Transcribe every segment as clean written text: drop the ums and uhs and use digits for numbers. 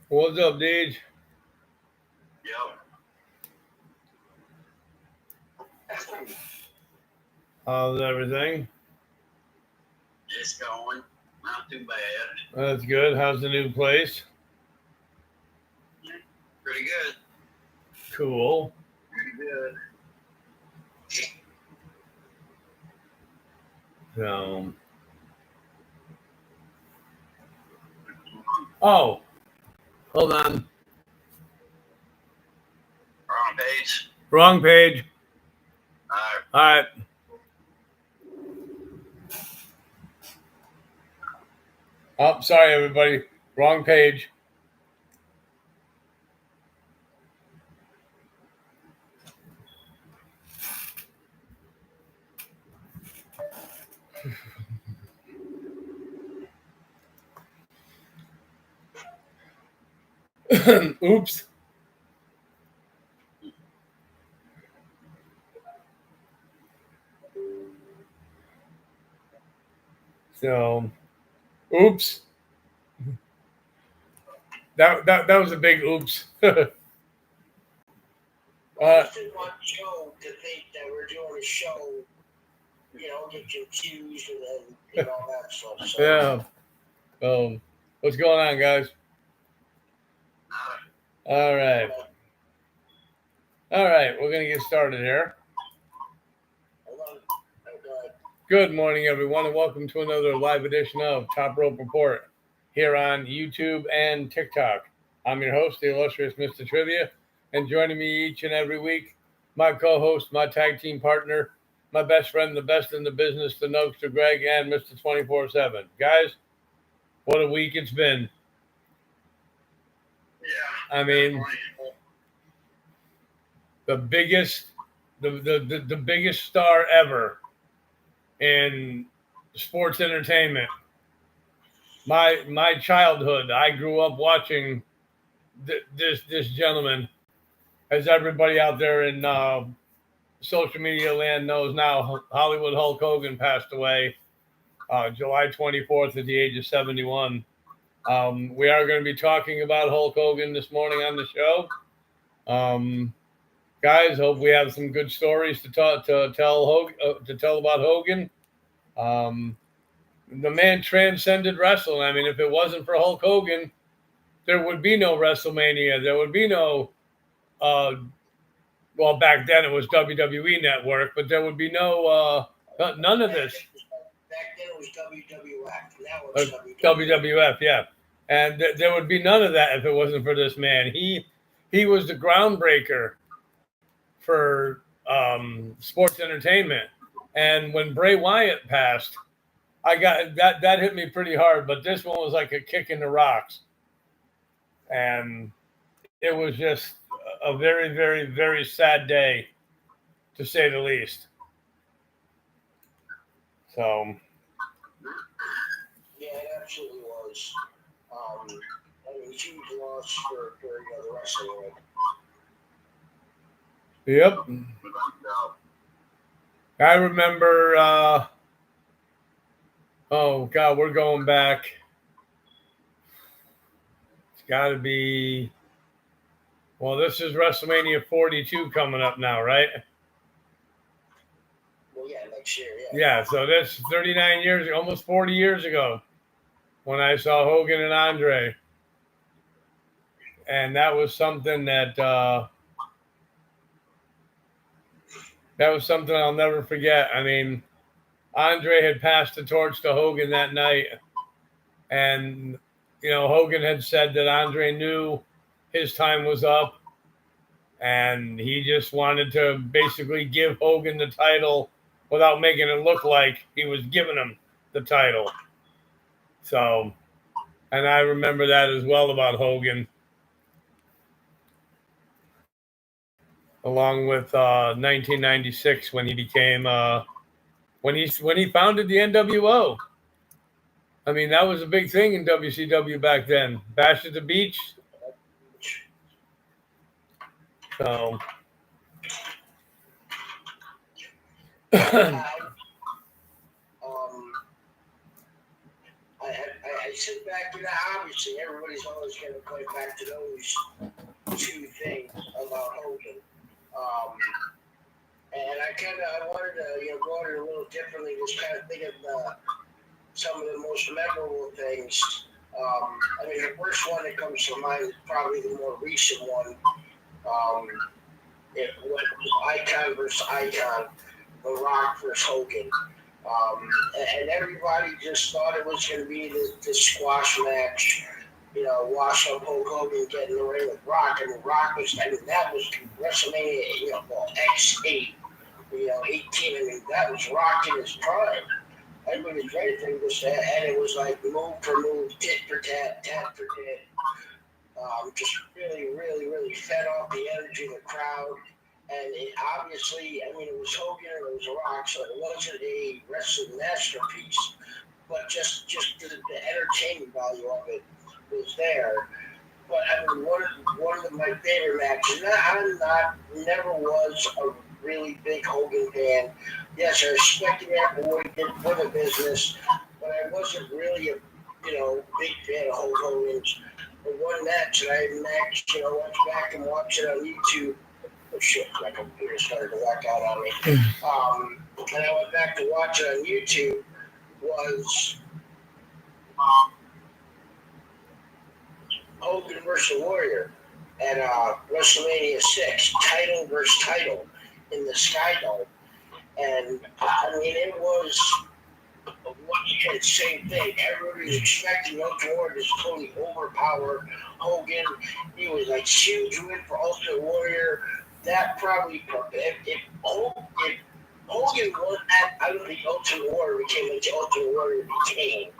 What's up, Deej? Yep. How's everything? It's going. Not too bad. That's good. How's the new place? Pretty good. Cool. Pretty good. So, oh, hold on. Wrong page. Wrong page. All right. All right. Oh, sorry, everybody. Wrong page. Oops. So, oops. That was a big oops. It's too much show to think that we're doing a show, get confused and all that stuff. So, yeah. What's going on, guys? All right. All right. We're going to get started here. Good morning, everyone, and welcome to another live edition of Top Rope Report here on YouTube and TikTok. I'm your host, the illustrious Mr. Trivia, and joining me each and every week, my co-host, my tag team partner, my best friend, the best in the business, the Nokester Greg, and Mr. 24/7. Guys, what a week it's been. Yeah. I mean, the biggest star ever in sports entertainment. My childhood, I grew up watching this gentleman, as everybody out there in social media land knows now. Hollywood Hulk Hogan passed away July 24th at the age of 71. We are going to be talking about Hulk Hogan this morning on the show. Guys, hope we have some good stories to tell about Hogan. The man transcended wrestling. I mean, if it wasn't for Hulk Hogan, there would be no WrestleMania. There would be no, well, back then it was WWE Network, but there would be no, none of this. Back then it was WWF. Now it's WWF, yeah. And there would be none of that if it wasn't for this man. He was the groundbreaker for sports entertainment. And when Bray Wyatt passed, I got that hit me pretty hard, but this one was like a kick in the rocks. And it was just a very, very, very sad day, to say the least. So. Yeah, it absolutely was. A huge loss for the wrestling world. Yep. I remember, oh, God, we're going back. It's got to be, well, this is WrestleMania 42 coming up now, right? Well, yeah, next year, yeah. Yeah, so that's 39 years, almost 40 years ago when I saw Hogan and Andre. And that was something that I'll never forget. I mean, Andre had passed the torch to Hogan that night. And, Hogan had said that Andre knew his time was up. And he just wanted to basically give Hogan the title without making it look like he was giving him the title. So, and I remember that as well about Hogan. Along with 1996 when he became when he founded the NWO. I mean, that was a big thing in WCW back then. Bash at the Beach. So I sit back and obviously everybody's always going to play back to those two things about Hogan. And I wanted to go at it a little differently, just kind of think of some of the most memorable things. I mean, the first one that comes to mind is probably the more recent one. It went icon versus icon, The Rock versus Hogan. And everybody just thought it was going to be the squash match, wash up Hulk Hogan, get in the ring with Rock. And Rock was, that was WrestleMania, X8, 18. I mean, that was Rock in his prime. Everybody was ready for this, and it was like move for move, tit for tat, tat for tat. Just really, really, really fed off the energy of the crowd. And it obviously, I mean, it was Hogan and it was Rock, so it wasn't a wrestling masterpiece, but just the entertainment value of it was there. But I mean, one of my favorite matches. Never was a really big Hogan fan. Yes, I respected that boy did for the business, but I wasn't really a big fan of Hulk Hogan's. But one match that I went back and watched it on YouTube. Oh shit, my computer started to walk out on me. And I went back to watch it on YouTube, was Hogan versus Warrior at WrestleMania 6, title versus title in the Sky Dome. And I mean, it was the same thing. Everybody was expecting Ultimate Warrior to totally overpower Hogan. He was like huge win for Ultimate Warrior. That probably, if Hogan won that, I don't think Ultimate Warrior became what Ultimate Warrior became.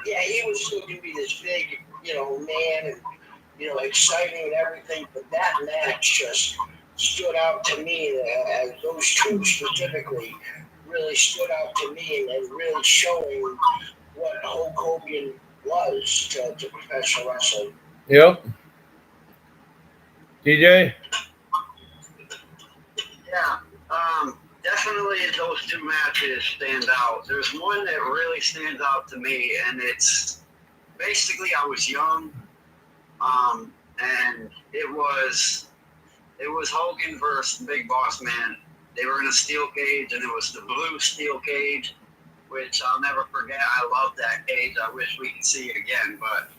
Yeah, he was still going to be this big, man and, exciting and everything, but that match just stood out to me, and those two specifically really stood out to me and really showing what Hulk Hogan was to professional wrestling. Yep. DJ? Yeah, definitely those two matches stand out. There's one that really stands out to me, and it's basically I was young, and it was Hogan versus Big Boss Man. They were in a steel cage, and it was the blue steel cage, which I'll never forget. I love that cage. I wish we could see it again, but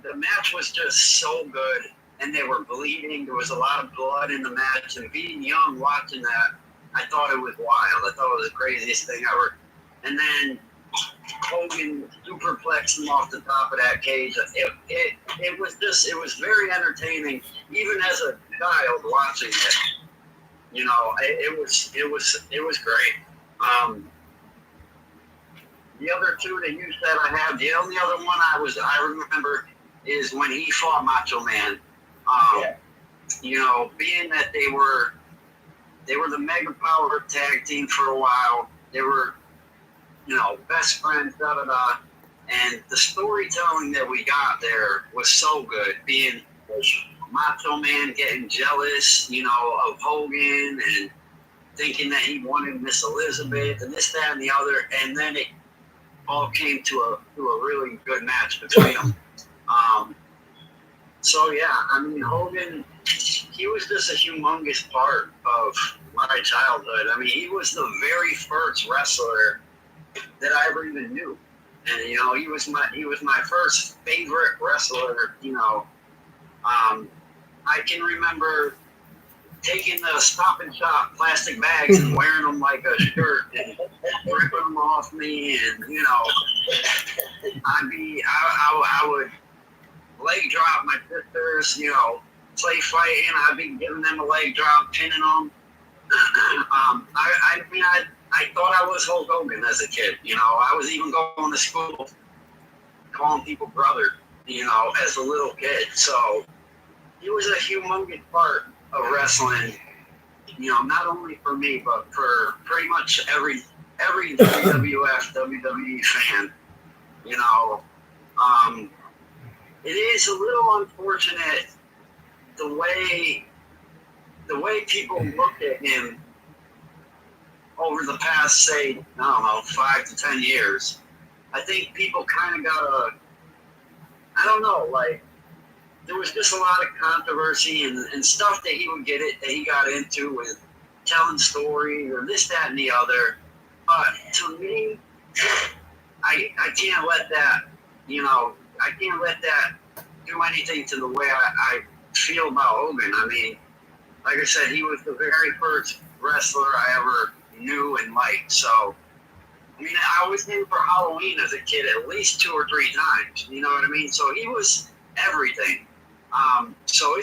the match was just so good. And they were bleeding. There was a lot of blood in the match. And being young, watching that, I thought it was wild. I thought it was the craziest thing ever. And then Hogan superplexed him off the top of that cage. It was very entertaining, even as a child watching it. It was great. The other two that you said I have, the only other one I remember is when he fought Macho Man. Being that they were the Mega Power tag team for a while, they were, best friends, and the storytelling that we got there was so good. Being Macho Man getting jealous, of Hogan and thinking that he wanted Miss Elizabeth and this, that, and the other, and then it all came to a really good match between them. So yeah, I mean, Hogan, he was just a humongous part of my childhood. I mean, he was the very first wrestler that I ever even knew, and he was my first favorite wrestler. I can remember taking the Stop and Shop plastic bags and wearing them like a shirt and ripping them off me, and I would leg drop my sisters, play fighting. I'd be giving them a leg drop, pinning them. I thought I was Hulk Hogan as a kid. I was even going to school calling people brother, as a little kid. So he was a humongous part of wrestling, not only for me, but for pretty much every WWF, WWE fan. It is a little unfortunate the way people looked at him over the past, say, I don't know, 5 to 10 years. I think people kind of got I don't know, like there was just a lot of controversy and stuff that he got into with telling stories or this, that, and the other. But to me, I can't let that, I can't let that do anything to the way I feel about Hogan. I mean, like I said, he was the very first wrestler I ever knew and liked. So, I mean, I was in for Halloween as a kid at least 2 or 3 times. You know what I mean? So he was everything. So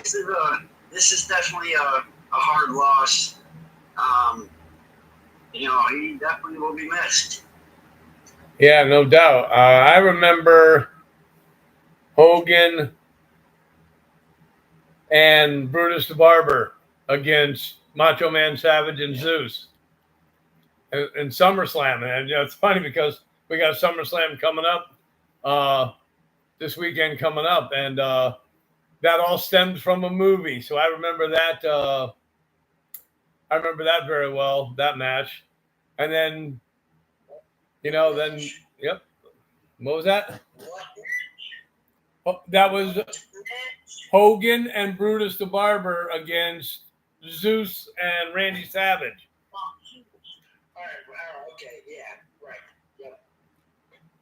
this is definitely a hard loss. He definitely will be missed. Yeah, no doubt. I remember Hogan and Brutus the Barber against Macho Man Savage and Zeus in SummerSlam. And it's funny because we got SummerSlam coming up this weekend coming up, and that all stemmed from a movie. So I remember that. I remember that very well, that match. And then, yep. What was that? That was Hogan and Brutus the Barber against Zeus and Randy Savage. All right. Okay. Yeah. Right. Yep.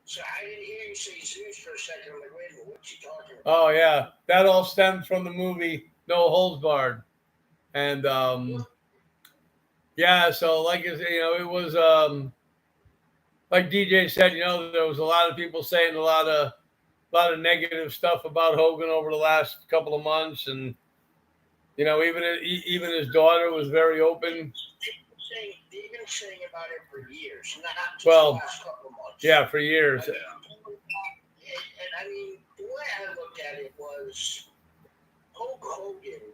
So I didn't hear you say Zeus for a second. I'm like, wait a minute, what's he talking about? Oh yeah, that all stems from the movie No Holds Barred, and yeah. So like it was like DJ said, there was a lot of people saying a lot of negative stuff about Hogan over the last couple of months, and even his daughter was very open. They've been saying about it for years, not just the last couple of months. Yeah, for years. And I mean, the way I looked at it was Hulk Hogan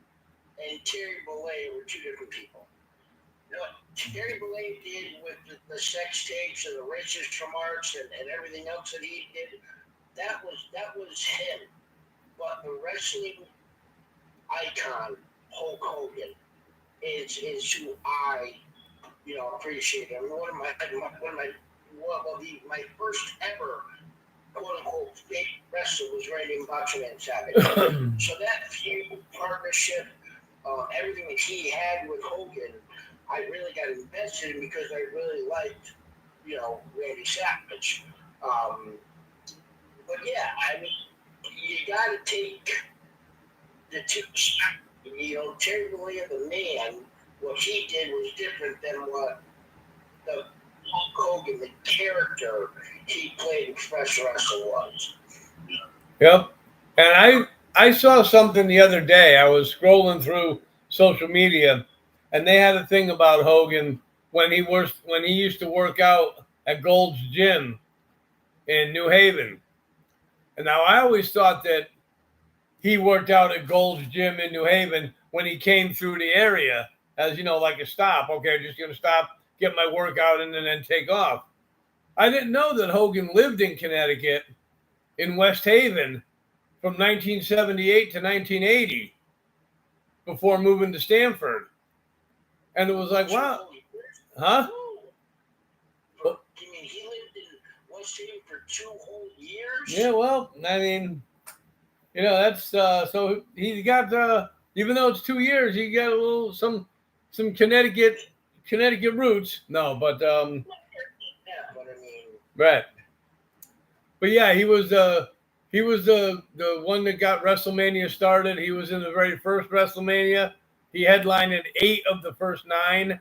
and Terry Bollea were 2 different people. What Terry Bollea did with the sex tapes and the racist remarks and everything else that he did, that was him. But the wrestling icon Hulk Hogan is who I appreciate. I mean, my first ever quote unquote fake wrestler was Randy Macho Man Savage. So that feud, partnership, everything that he had with Hogan, I really got invested in because I really liked, Randy Savage. But yeah, I mean, you got to take the two. Terry Bollea, the man, what he did was different than what the Hulk Hogan, the character he played in professional wrestling was. Yep. And I saw something the other day. I was scrolling through social media, and they had a thing about Hogan when he used to work out at Gold's Gym in New Haven. And now I always thought that he worked out at Gold's Gym in New Haven when he came through the area as, like a stop. Okay, I'm just going to stop, get my workout in, and then take off. I didn't know that Hogan lived in Connecticut, in West Haven, from 1978 to 1980 before moving to Stamford. And it was like, wow. Huh? You mean he lived in West Haven for 2 whole years? Yeah, well, I mean, that's so he got even though it's 2 years, he got a little some Connecticut roots. No, but yeah, but I mean, right. But yeah, he was the one that got WrestleMania started. He was in the very first WrestleMania. He headlined in 8 of the first 9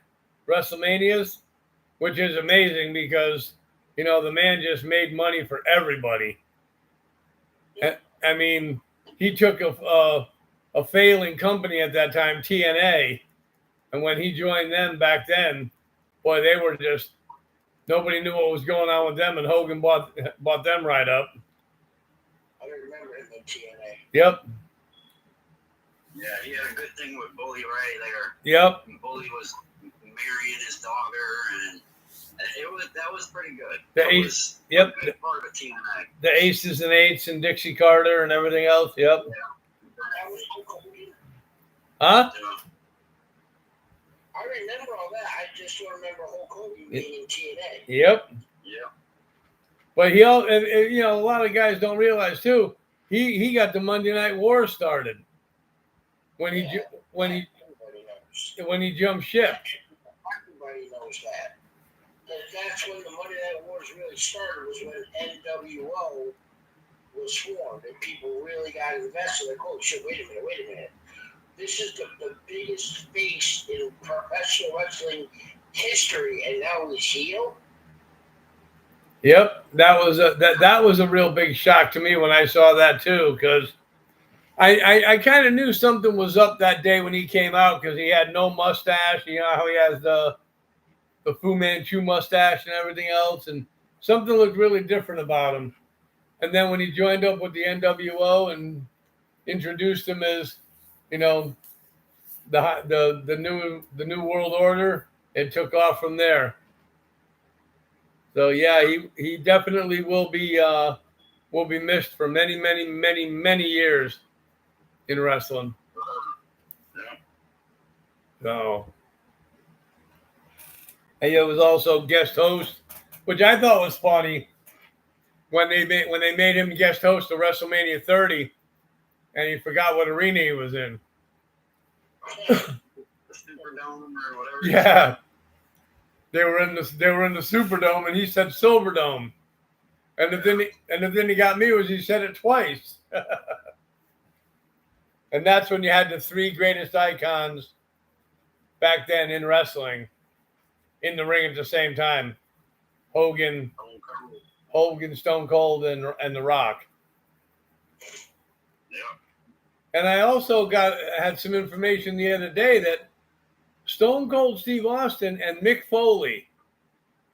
WrestleManias, which is amazing because the man just made money for everybody. I mean, he took a failing company at that time, TNA, and when he joined them back then, boy, they were just nobody knew what was going on with them, and Hogan bought them right up. I remember him in TNA. Yep. Yeah, he had a good thing with Bully Ray there. Yep. Bully was marrying his daughter, and that was pretty good. Yep. A good part of TNA. The Aces and Eights and Dixie Carter and everything else. Yep. That was Hulk Hogan. Huh? Yeah. I remember all that. I just don't remember Hulk Hogan being in TNA. Yep. Yeah. But a lot of guys don't realize too, he got the Monday Night War started when he Yeah, when he everybody knows. when he jumped ship. Everybody knows that. That's when the Monday Night Wars really started, was when NWO was formed and people really got invested. Like, oh shit, wait a minute. This is the biggest face in professional wrestling history, and now he's heel? Yep, that was a real big shock to me when I saw that too, because I kind of knew something was up that day when he came out because he had no mustache. You know how he has the Fu Manchu mustache and everything else, and something looked really different about him. And then when he joined up with the NWO and introduced him as, you know, the new world order, it took off from there. So yeah, he definitely will be missed for many years in wrestling. Yeah. So, and he was also guest host, which I thought was funny when they made him guest host of WrestleMania 30, and he forgot what arena he was in. The Superdome or whatever. Yeah, they were in the Superdome, and he said Silverdome, and the thing he got me was he said it twice, and that's when you had the three greatest icons back then in wrestling in the ring at the same time: Hogan, Stone Cold, and The Rock. Yeah. And I also had some information the other day that Stone Cold Steve Austin and Mick Foley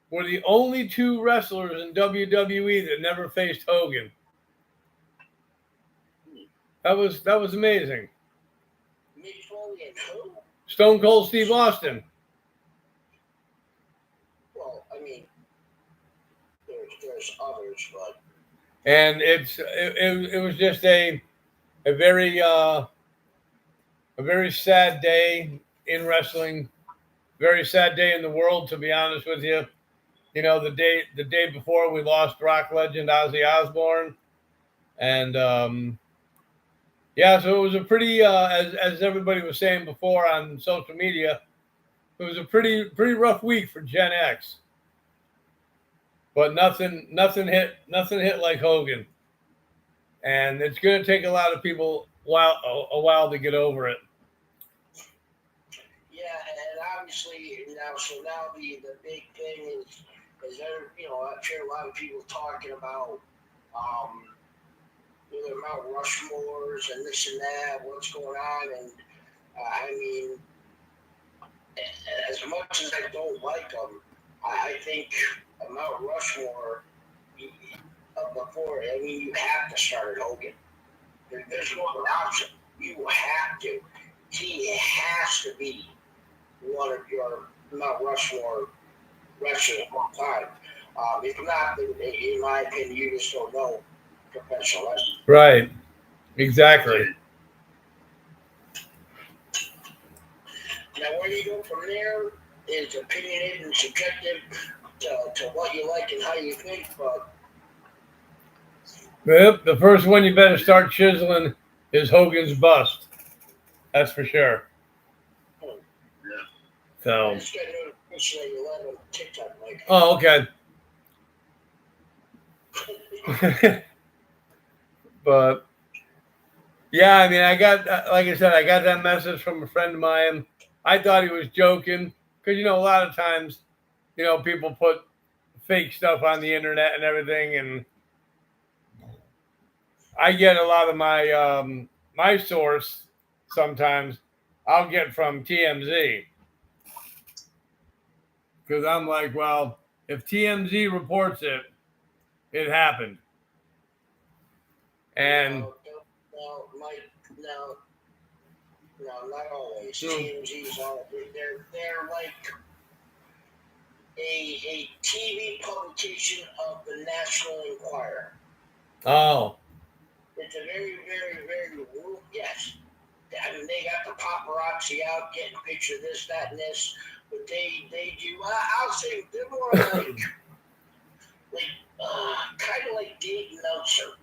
were the only two wrestlers in WWE that never faced Hogan. That was amazing. Mick Foley and who? Stone Cold Steve Austin. Well, I mean, there's others, but And it was just a very sad day in wrestling, very sad day in the world, to be honest with you. You know, the day before we lost rock legend Ozzy Osbourne, and yeah, so it was a pretty as everybody was saying before on social media, it was a pretty rough week for Gen X. But nothing hit like Hogan, and it's going to take a lot of people a while to get over it. yeah, and obviously now the big thing is there, you know, I'm sure a lot of people talking about the Mount Rushmores and this and that, what's going on, and I mean, as much as I don't like them, I think Mount Rushmore before, I mean, you have to start at Hogan. There's no other option. You have to. He has to be one of your Mount Rushmore wrestlers of all time. If not, in my opinion, you just don't know professional wrestling. Right. Exactly. Now, where you go from there is opinionated and subjective to what you like and how you think, but Yep, the first one you better start chiseling is Hogan's bust. That's for sure. Yeah. So. I just got a notification that you live on TikTok, Mike. Oh, okay. But yeah, I mean, I got that message from a friend of mine. I thought he was joking because, you know, a lot of times, you know, people put fake stuff on the internet and everything, and I get a lot of my my source sometimes I'll get from TMZ because I'm like, well, if TMZ reports it, it happened. And no, not always. TMZ's all they're like a TV publication of the National Enquirer. Oh. It's a very, very, very yes. I mean, they got the paparazzi out getting a picture of this, that, and this, but they do. I'll say they're more like kind of like Dayton Meltzer.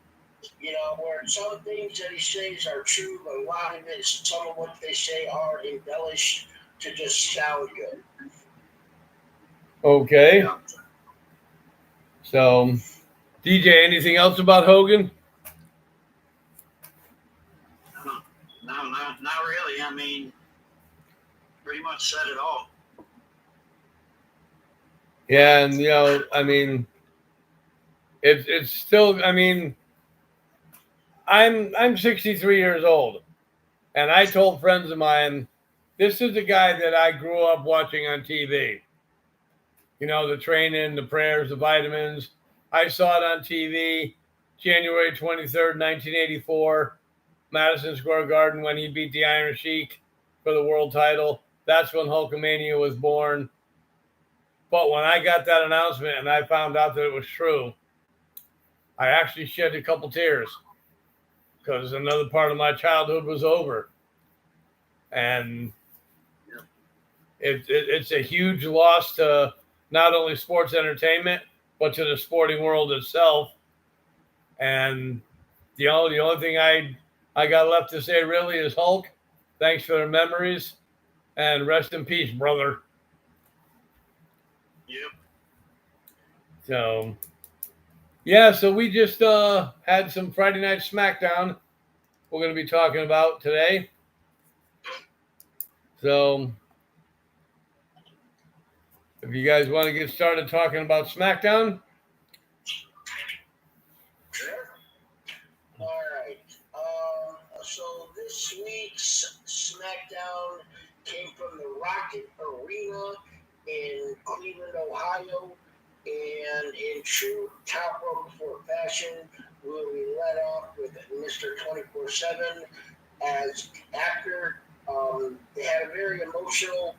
Where some things that he says are true, but a lot of it, some of what they say are embellished to just sound good. Okay. Yeah. So, DJ, anything else about Hogan? No, not really. I mean, pretty much said it all. Yeah, and I mean, it's still. I mean, I'm 63 years old, and I told friends of mine, this is the guy that I grew up watching on TV. The training, the prayers, the vitamins. I saw it on TV, January 23rd, 1984, Madison Square Garden, when he beat the Iron Sheik for the world title. That's when Hulkamania was born. But when I got that announcement and I found out that it was true, I actually shed a couple tears because another part of my childhood was over. And it's a huge loss to not only sports entertainment, but to the sporting world itself. And the only thing I got left to say really is, Hulk, thanks for the memories, and rest in peace, brother. Yep. So, yeah, so we just had some Friday Night SmackDown we're going to be talking about today. So, if you guys want to get started talking about SmackDown. Sure. All right. So this week's SmackDown came from the Rocket Arena in Cleveland, Ohio. And in true top rope before fashion, we'll be led off with Mr. 24/7 as after they had a very emotional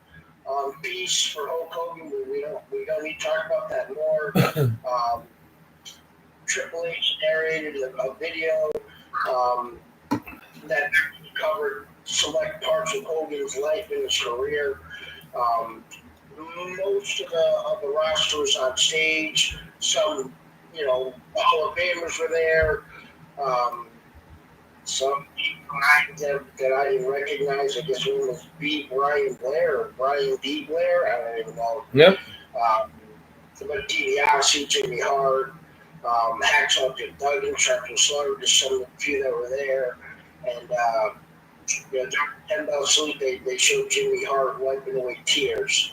piece for Hulk Hogan. We don't need to talk about that more. Triple H narrated a video that covered select parts of Hogan's life and his career. Most of the roster was on stage. Some, Hall of Famers were there. Some people that I didn't recognize. I guess one was Brian Blair or Brian D. Blair. I don't even know. Yep. But DiBiase, Jimmy Hart, Hacksaw Jim Duggan, Sharp Slaughter, just some of the few that were there. And during 10 Bell Sleep, they showed Jimmy Hart wiping away tears.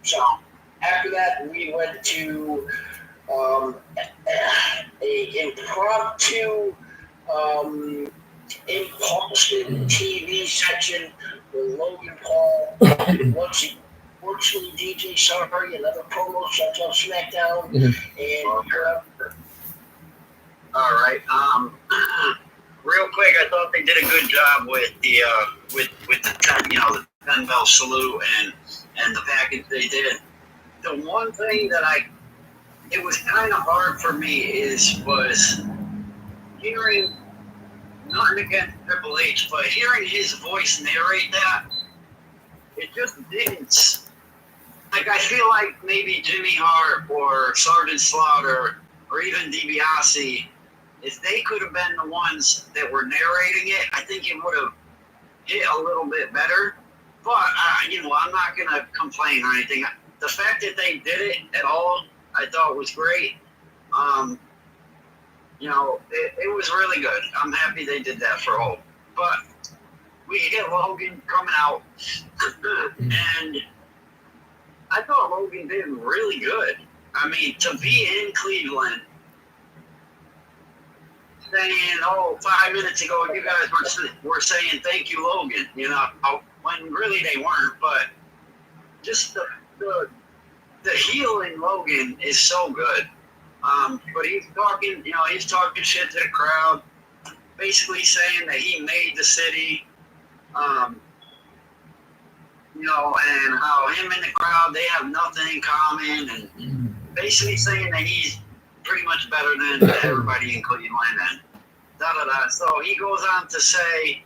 So after that, we went to a impromptu impulsive TV section with Logan Paul. Unfortunately, DJ Sorry, another promo shuts on SmackDown, and all right. Real quick, I thought they did a good job with the the 10 bell salute and the package they did. The one thing that it was kind of hard for me was hearing, nothing against Triple H, but hearing his voice narrate that. It just didn't. I feel like maybe Jimmy Hart or Sergeant Slaughter or even DiBiase, if they could have been the ones that were narrating it, I think it would have hit a little bit better. But, I'm not going to complain or anything. The fact that they did it at all, I thought was great. It was really good. I'm happy they did that for Hulk. But we hit Logan coming out, and I thought Logan did really good. I mean, to be in Cleveland, saying, 5 minutes ago, you guys were saying thank you, Logan, when really they weren't. But just the heel in Logan is so good. But he's talking shit to the crowd, basically saying that he made the city, and how him and the crowd, they have nothing in common, and basically saying that he's pretty much better than everybody in Cleveland, and da-da-da. So he goes on to say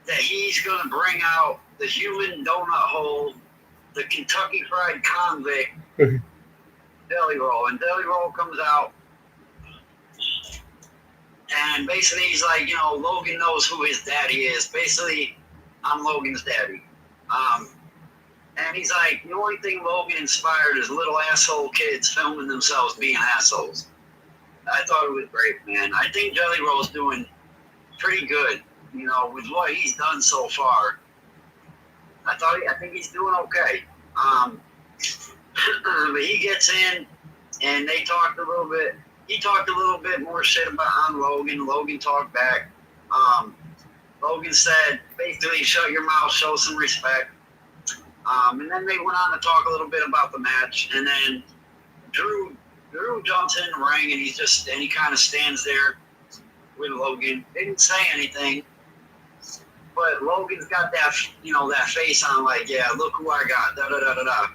that he's going to bring out the human donut hole, the Kentucky Fried Convict, Deli Roll, and Deli Roll comes out, and basically he's like, Logan knows who his daddy is. Basically, I'm Logan's daddy. And he's like, the only thing Logan inspired is little asshole kids filming themselves being assholes. I thought it was great, man. I think Jelly Roll's doing pretty good, with what he's done so far. I think he's doing okay. But he gets in, and they talked a little bit. He talked a little bit more shit on Logan. Logan talked back. Logan said, basically, shut your mouth, show some respect. And then they went on to talk a little bit about the match, and then Drew jumps in the ring, and he kind of stands there with Logan. Didn't say anything, but Logan's got that, that face on, like, yeah, look who I got, da da da da da.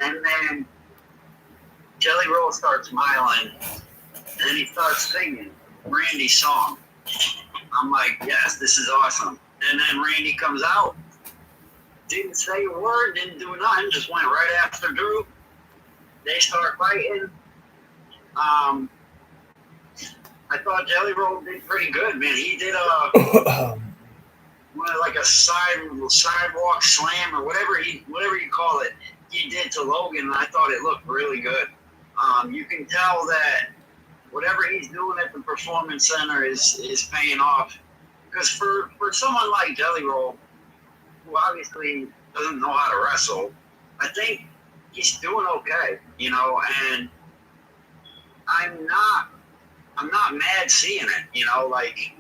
And then Jelly Roll starts smiling, and then he starts singing Randy's song. I'm like, yes, this is awesome. And then Randy comes out, didn't say a word, didn't do nothing, just went right after Drew. They start fighting. I thought Jelly Roll did pretty good, man. He did like a sidewalk slam or whatever you call it. He did to Logan, and I thought it looked really good. You can tell that whatever he's doing at the Performance Center is paying off. Because for someone like Jelly Roll, who obviously doesn't know how to wrestle, I think he's doing okay, and I'm not mad seeing it, like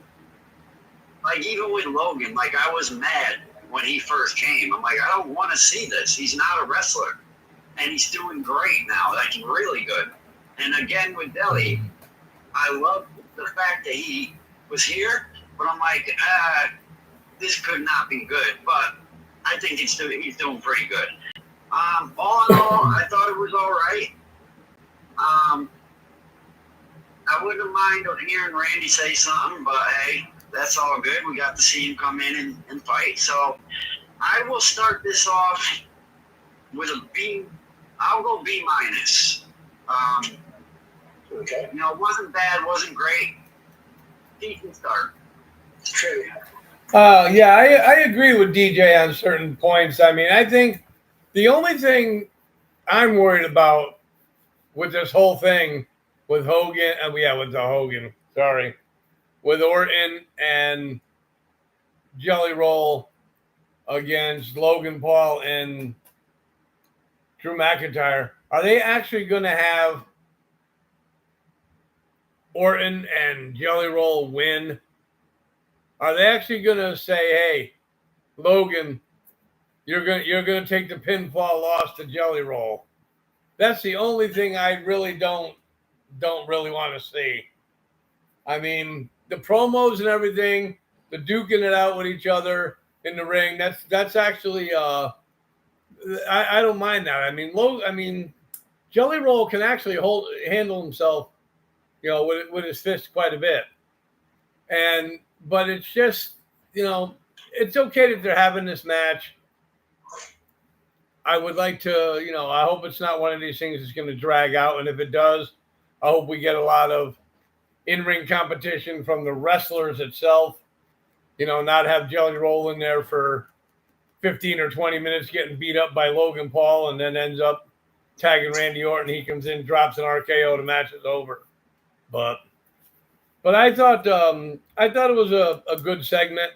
even with Logan, like I was mad when he first came. I'm like, I don't want to see this. He's not a wrestler, and he's doing great now. Like really good. And again with Deli, I love the fact that he was here, but I'm like, this could not be good, but I think he's doing pretty good. All in all, I thought it was all right. I wouldn't mind hearing Randy say something, but hey, that's all good. We got to see him come in and fight. So I will start this off with a B. I'll go B minus. Okay. It wasn't bad, wasn't great. Decent start. True. Yeah, I agree with DJ on certain points. I mean, I think the only thing I'm worried about with this whole thing with Hogan, with Orton and Jelly Roll against Logan Paul and Drew McIntyre, are they actually going to have Orton and Jelly Roll win? Are they actually going to say, "Hey, Logan, you're going to take the pinfall loss to Jelly Roll"? That's the only thing I really don't really want to see. I mean, the promos and everything, the duking it out with each other in the ring, that's actually I don't mind that. I mean, Jelly Roll can actually handle himself, with his fist quite a bit. But it's just, it's okay that they're having this match. I would like to, I hope it's not one of these things that's going to drag out. And if it does, I hope we get a lot of in-ring competition from the wrestlers itself. Not have Jelly Roll in there for 15 or 20 minutes getting beat up by Logan Paul and then ends up tagging Randy Orton. He comes in, drops an RKO, the match is over. But I thought it was a good segment.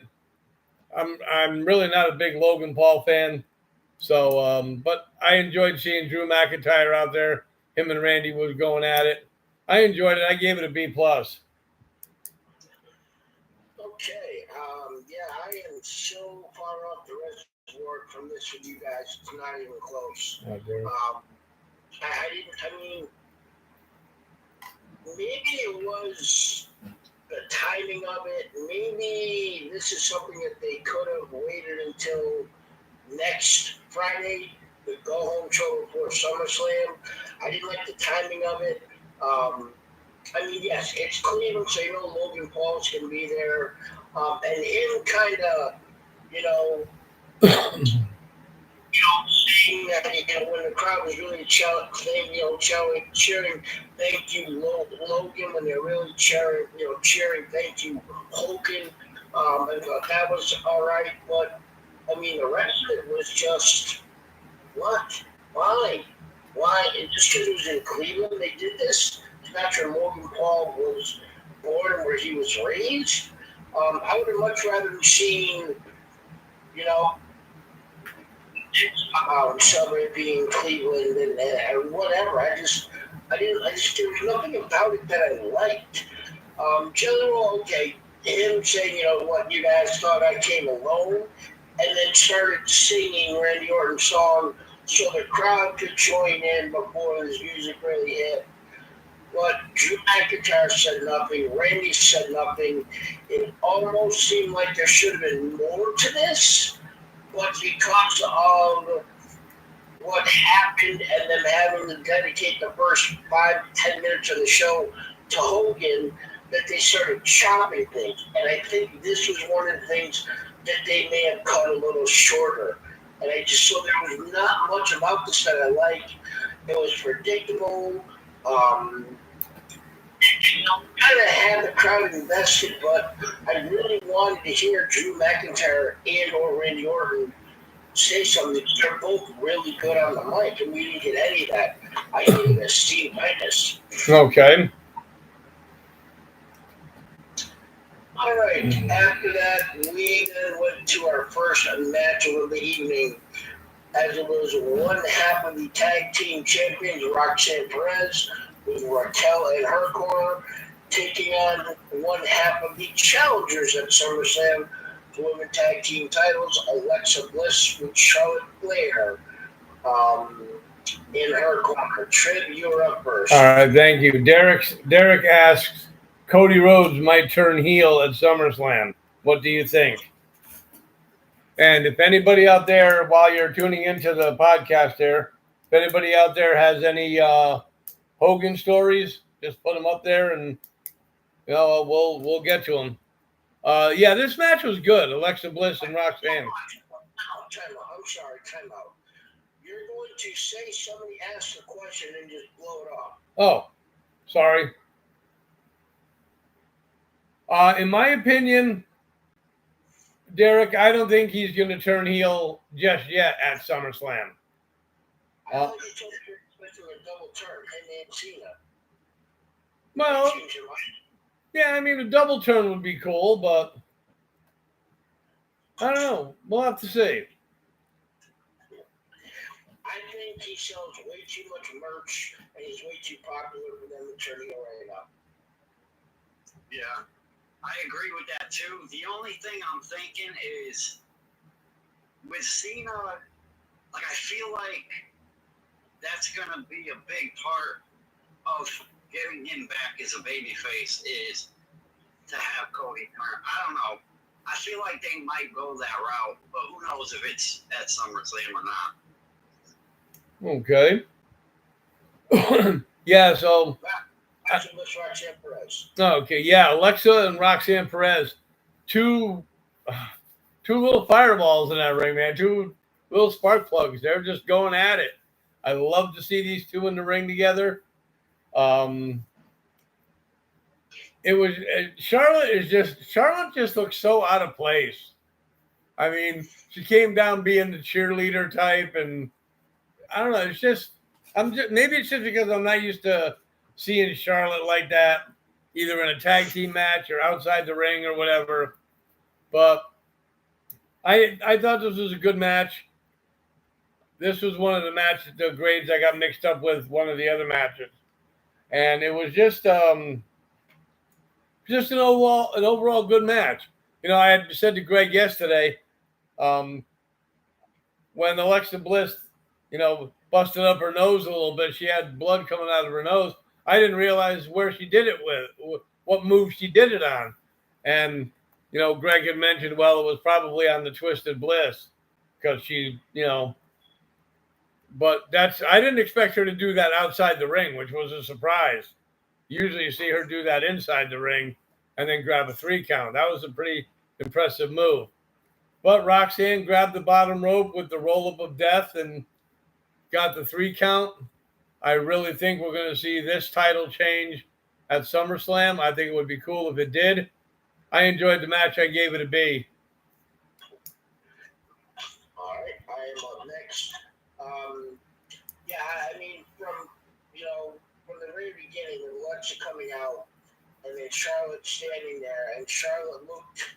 I'm really not a big Logan Paul fan. So, but I enjoyed seeing Drew McIntyre out there. Him and Randy was going at it. I enjoyed it. I gave it a B+. Okay. Yeah, I am so far off the reservoir from this with you guys. It's not even close. Maybe it was the timing of it. Maybe this is something that they could have waited until next Friday, the go-home show before SummerSlam. I didn't like the timing of it. Yes, it's Cleveland, so Logan Paul's going to be there. And him kind of, seeing that, when the crowd was really cheering, thank you, Logan, when they're really cheering, thank you, Hogan. I thought that was all right, but I mean, the rest of it was just what? Why? Why? And just because it was in Cleveland, they did this. It's not where Logan Paul was born and where he was raised. I would have much rather seen, you know, suburb being Cleveland and whatever. I just there was nothing about it that I liked. General, okay, him saying, you know what, you guys thought I came alone, and then started singing Randy Orton's song so the crowd could join in before his music really hit. But Drew McIntyre said nothing, Randy said nothing. It almost seemed like there should have been more to this, but because of what happened and them having to dedicate the first 5-10 minutes of the show to Hogan, that they started chopping things. And I think this was one of the things that they may have cut a little shorter. And so there was not much about this that I liked. It was predictable. Kind of had the crowd invested, but I really wanted to hear Drew McIntyre and or Randy Orton say something. They're both really good on the mic, and we didn't get any of that. I gave it a C minus. Okay. All right. After that, we then went to our first match of the evening, as it was one half of the tag team champions, Roxanne Perez, with Raquel in her corner, taking on one half of the challengers at SummerSlam for women tag team titles, Alexa Bliss with Charlotte Flair in her corner. Triv, you're up first. All right, thank you. Derek asks, Cody Rhodes might turn heel at SummerSlam. What do you think? And if anybody out there, while you're tuning into the podcast there, if anybody out there has any Hogan stories, just put them up there and we'll get to them. Yeah, this match was good. Alexa Bliss and Roxanne. I'm sorry, time out. You're going to say somebody asked a question and just blow it off. Oh, sorry. In my opinion, Derek, I don't think he's going to turn heel just yet at SummerSlam. I thought you told me you were expecting a double turn and Cena. Well, yeah, I mean, a double turn would be cool, but I don't know. We'll have to see. I think he sells way too much merch, and he's way too popular for them to turn heel right now. Yeah, I agree with that too. The only thing I'm thinking is with Cena, like I feel like that's gonna be a big part of getting him back as a babyface is to have Cody turn. I don't know. I feel like they might go that route, but who knows if it's at SummerSlam or not. Okay. Yeah, so. Roxanne Perez. Okay, yeah, Alexa and Roxanne Perez, two little fireballs in that ring, man. Two little spark plugs. They're just going at it. I love to see these two in the ring together. It was Charlotte just looks so out of place. I mean, she came down being the cheerleader type, and I don't know. Maybe it's just because I'm not used to seeing Charlotte like that, either in a tag team match or outside the ring or whatever. But I thought this was a good match. This was one of the matches, the grades I got mixed up with one of the other matches. And it was just an overall good match. You know, I had said to Greg yesterday, when Alexa Bliss, busted up her nose a little bit, she had blood coming out of her nose. I didn't realize where she did it with, what move she did it on. And, Greg had mentioned, well, it was probably on the Twisted Bliss because she, but I didn't expect her to do that outside the ring, which was a surprise. Usually you see her do that inside the ring and then grab a 3 count. That was a pretty impressive move. But Roxanne grabbed the bottom rope with the roll up of death and got the 3 count. I really think we're going to see this title change at SummerSlam. I think it would be cool if it did. I enjoyed the match. I gave it a B. All right, I am up next. Yeah, I mean, from the very beginning, with Alexa coming out and then Charlotte standing there, and Charlotte looked,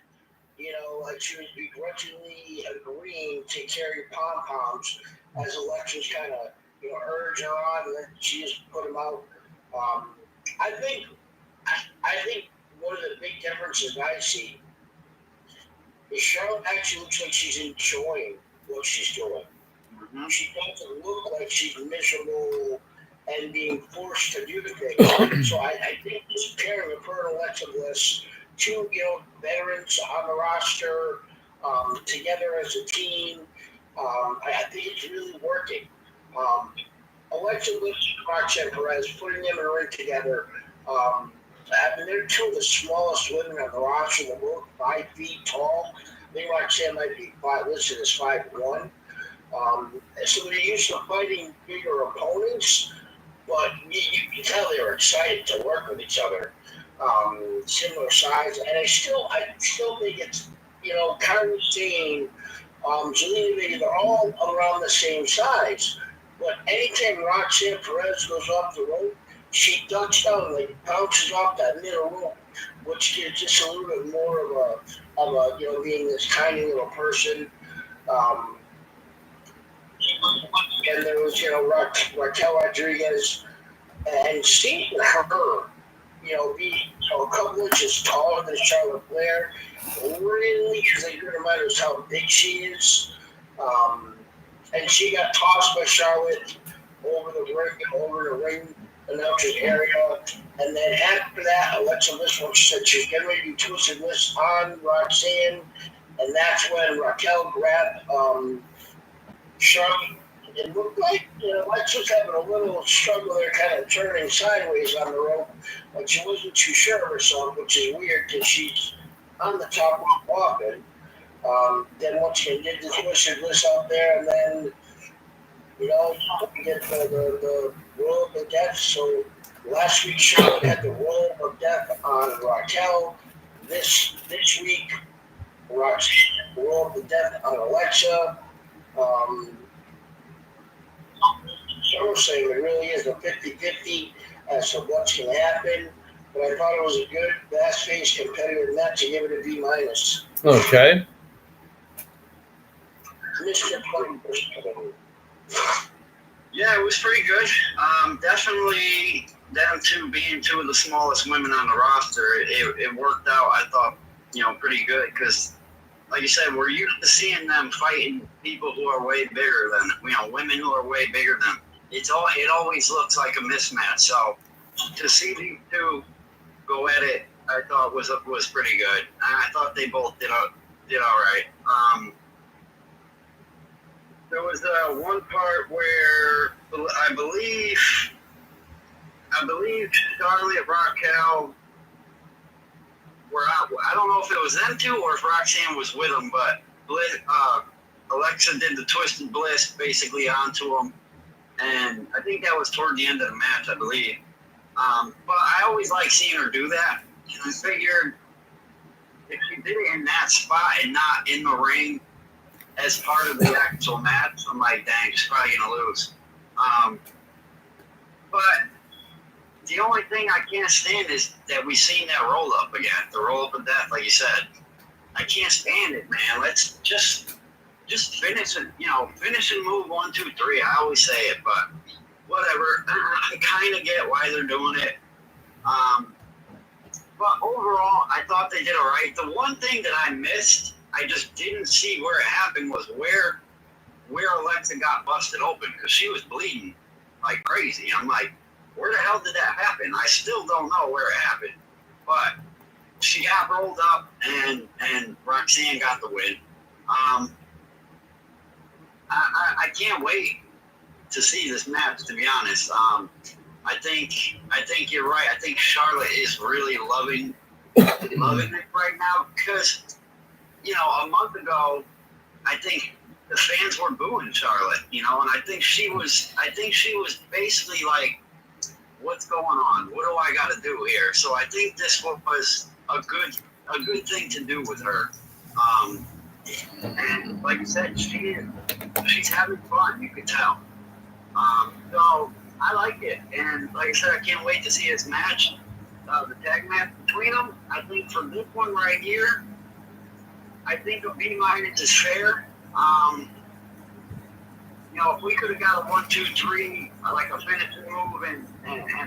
like she was begrudgingly agreeing to carry pom poms as Alexa's kind of, urge her on, and then she just put them out. I think one of the big differences I see is Charlotte actually looks like she's enjoying what she's doing. Mm-hmm. She doesn't look like she's miserable and being forced to do things. So I think this pairing of her and Alexa Bliss, two veterans on the roster, together as a team, I think it's really working. Alexa Bliss and Roxanne Perez, putting them in a ring together. I mean, they're two of the smallest women on the roster in the world, 5 feet tall. I think Roxanne might be listed as 5'1". So they're used to fighting bigger opponents, but you can tell they were excited to work with each other. Similar size, and I still think it's kind of seeing Zelina Vega. They're all around the same size, but anytime Roxanne Perez goes off the rope, she ducks down, like bounces off that middle rope, which gives just a little bit more of a being this tiny little person. And there was Raquel Rodriguez, and seeing her be a couple inches taller than Charlotte Flair really is a good reminder of how big she is. And she got tossed by Charlotte over the ring announcer's area. And then after that, Alexa Bliss said she was getting ready to do Twisted Bliss on Roxanne. And that's when Raquel grabbed Charlotte. It looked like Lex was having a little struggle there, kind of turning sideways on the rope, but she wasn't too sure of herself, which is weird because she's on the top rope walking. Then once again, did the Twisted Bliss out there, and then get the roll of death. So last week Charlotte had the roll of death on Raquel. This week, Roxanne had the roll of death on Alexa. I'm saying it really is a 50-50 as to what's going to happen, but I thought it was a good, fast-paced, competitive match to give it a B-. Okay. Mr. Plum. Yeah, it was pretty good. Definitely them two being two of the smallest women on the roster, it worked out, I thought, pretty good because, like you said, we're used to seeing them fighting people who are way bigger than, women who are way bigger than them. It always looks like a mismatch. So to see these two go at it, I thought was pretty good. I thought they both did all right. There was one part where I believe Charlotte, Raquel were out. I don't know if it was them two or if Roxanne was with them, but Alexa did the Twisted Bliss basically onto them. And I think that was toward the end of the match, I believe. But I always like seeing her do that. And I figured if she did it in that spot and not in the ring as part of the actual match, I'm like, dang, she's probably going to lose. But the only thing I can't stand is that we've seen that roll-up again, the roll-up of death, like you said. I can't stand it, man. Let's just finish it, finish and move 1, 2, 3. I always say it, but whatever. I kind of get why they're doing it. But overall, I thought they did all right. The one thing that I missed, I just didn't see where it happened, was where Alexa got busted open because she was bleeding like crazy. I'm like, where the hell did that happen? I still don't know where it happened. But she got rolled up and Roxanne got the win. I can't wait to see this match, to be honest. I think you're right. I think Charlotte is really loving it right now because, a month ago, I think the fans were booing Charlotte, and I think she was basically like, what's going on? What do I got to do here? So I think this was a good thing to do with her. And like I said, she's having fun. You could tell. So I like it, and like I said, I can't wait to see this match, the tag match between them. I think for this one right here, I think a B- is fair. If we could have got a 1, 2, 3, like a finishing move and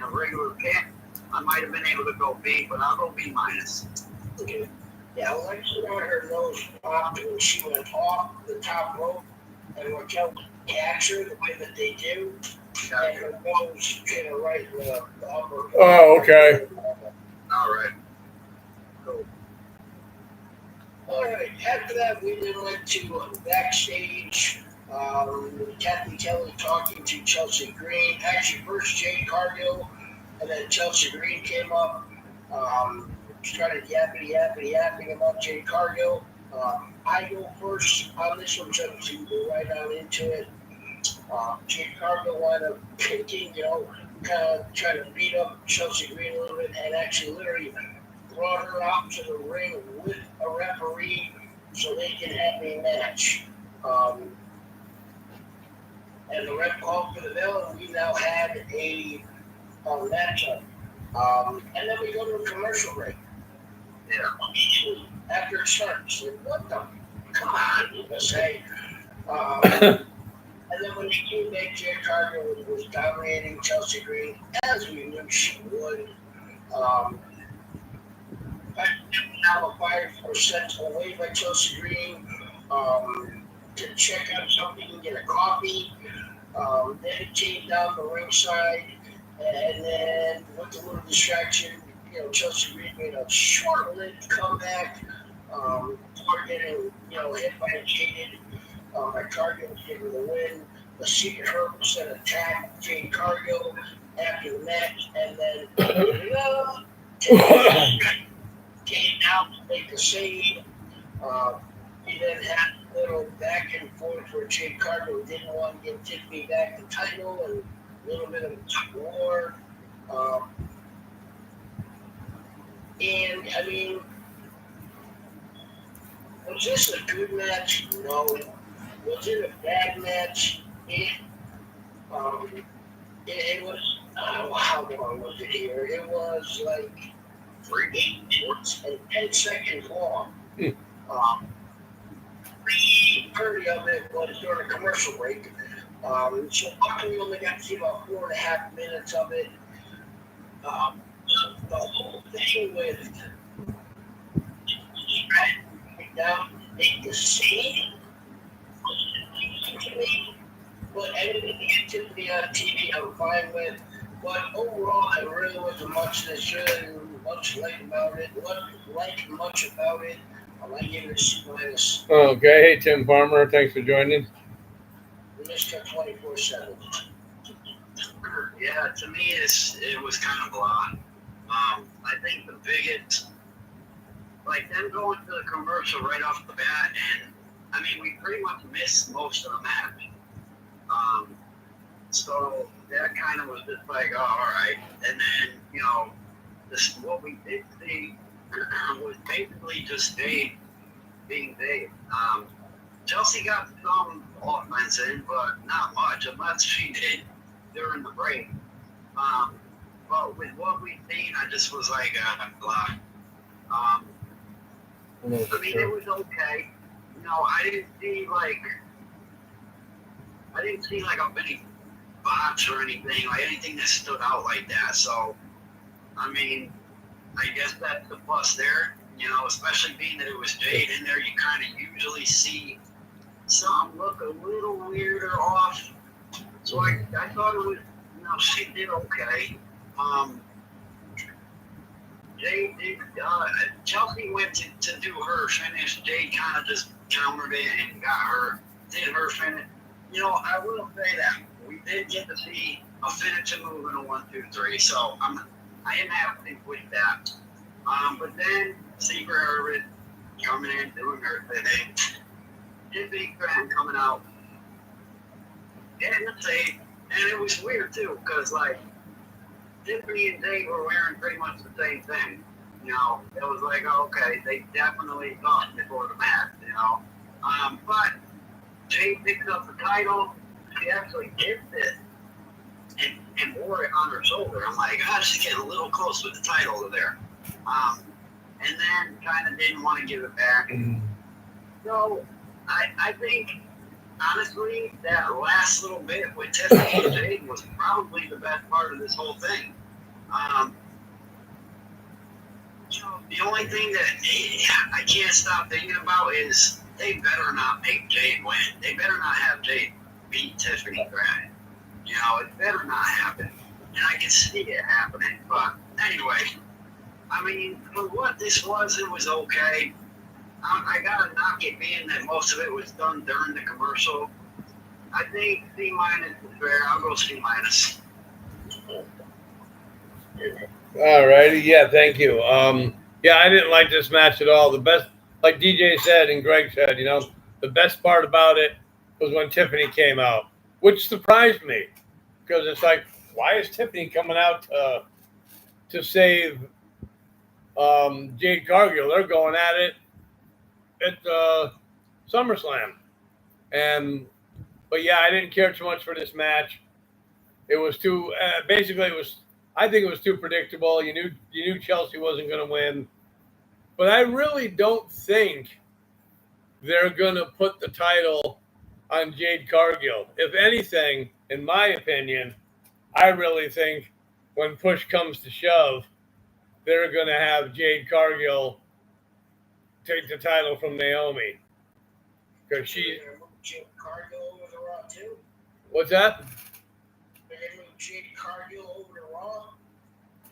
a regular pin, I might have been able to go B, but I'll go B-. Okay. Yeah, Alexa got her nose popped when she went off the top rope, and Raquel catch her the way that they do, and her nose hit her right in the upper. Oh, okay. All right. Cool. All right. After that, we then went to backstage. Kathy Kelly talking to Chelsea Green. Actually, first Jade Cargill, and then Chelsea Green came up. Started yapping about Jade Cargill. I go first on this one, so to go right on into it. Jade Cargill wound up kicking, kind of trying to beat up Chelsea Green a little bit, and actually literally brought her out to the ring with a referee so they can have a match. And the ref called for the bell, and we now had a matchup. And then we go to a commercial break. Yeah. After it starts, like, what the? Come on, USA. And then when she came back, Jade Cargill was dominating Chelsea Green, as we knew she would. Now a 5% away by Chelsea Green to check out something and get a coffee. Then it came down the ringside, and then with a little distraction, Chelsea Green made a short-lived comeback. Before getting, hit by a Jaded. My Cargill gave her the win. The Secret Herbs then attacked Jade Cargill after the match, and then came out to make the save. We then had a little back and forth where Jade Cargill didn't want to give Tiffany back the title, and a little bit of a war. And I mean, was this a good match? No. Was it a bad match? It was, how long was it here? It was like 3 minutes and 10 seconds long. 30 of it was during a commercial break. So luckily we only got to see about 4.5 minutes of it. The whole thing with down make the scene to me, but anything to get Tiffany on TV I'm fine with. But overall, I really wasn't much like about it. Wasn't much about it. I might give it a C-. Okay. Hey, Tim Farmer. Thanks for joining. Mr. 24/7. Yeah, to me, it was kind of blah. I think the biggest, like them going to the commercial right off the bat, and I mean, we pretty much missed most of the match. So that kind of was just like, oh, all right. And then, what we did see was basically just Dave being Dave. Chelsea got some offense in, but not much, unless she did during the break. But with what we've seen, I just was like, blah. I mean, it was okay. I didn't see like any bots or anything, like anything that stood out like that. So, I mean, I guess that's the plus there. Especially being that it was Jade in there, you kind of usually see some look a little weird or off. So I thought it was, she did okay. Jade did, Chelsea went to do her finish. Jade kind of just countered it and did her finish. I will say that we did get to see a finishing move in a 1, 2, 3. So I am happy with that. But then Secret Herbert coming in, doing her thing. Tiffany Stratton coming out, getting the tape, and it was weird too, because like Tiffany and Dave were wearing pretty much the same thing. You know, it was like, oh, okay, they definitely thought before the match, you know. But Jade picked up the title. She actually dipped it and wore it on her shoulder. I'm like, God, she's getting a little close with the title over there. And then kind of didn't want to give it back. So I think, honestly, that last little bit with Tiffany and Jade was probably the best part of this whole thing. The only thing that I can't stop thinking about is they better not make Jade win. They better not have Jade beat Tiffany Stratton. You know, it better not happen. And I can see it happening. But anyway, I mean, for what this was, it was okay. I gotta knock it being that most of it was done during the commercial. I think C- is fair. I'll go C-. All righty. Yeah, thank you. Yeah, I didn't like this match at all. The best, like DJ said and Greg said, you know, the best part about it was when Tiffany came out, which surprised me because it's like, why is Tiffany coming out to save Jade Cargill? They're going at it at SummerSlam. But yeah, I didn't care too much for this match. It was too basically it was. I think it was too predictable. You knew Chelsea wasn't going to win, but I really don't think they're going to put the title on Jade Cargill. If anything, in my opinion, I really think when push comes to shove, they're going to have Jade Cargill take the title from Naomi because she. Jade Cargill over the Raw too. What's that? They're gonna move Jade Cargill over to Raw.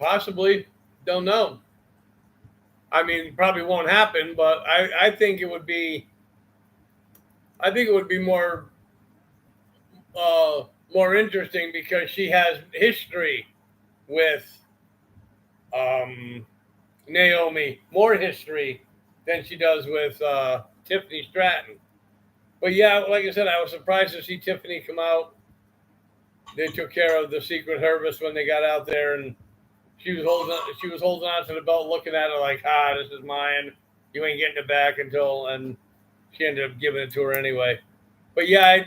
Possibly, don't know. I mean, probably won't happen, but I think it would be. I think it would be more interesting because she has history with Naomi, more history than she does with Tiffany Stratton. But yeah, like I said, I was surprised to see Tiffany come out. They took care of the Secret Service when they got out there, and she was holding on to the belt, looking at it like, this is mine. You ain't getting it back until, and she ended up giving it to her anyway. But yeah,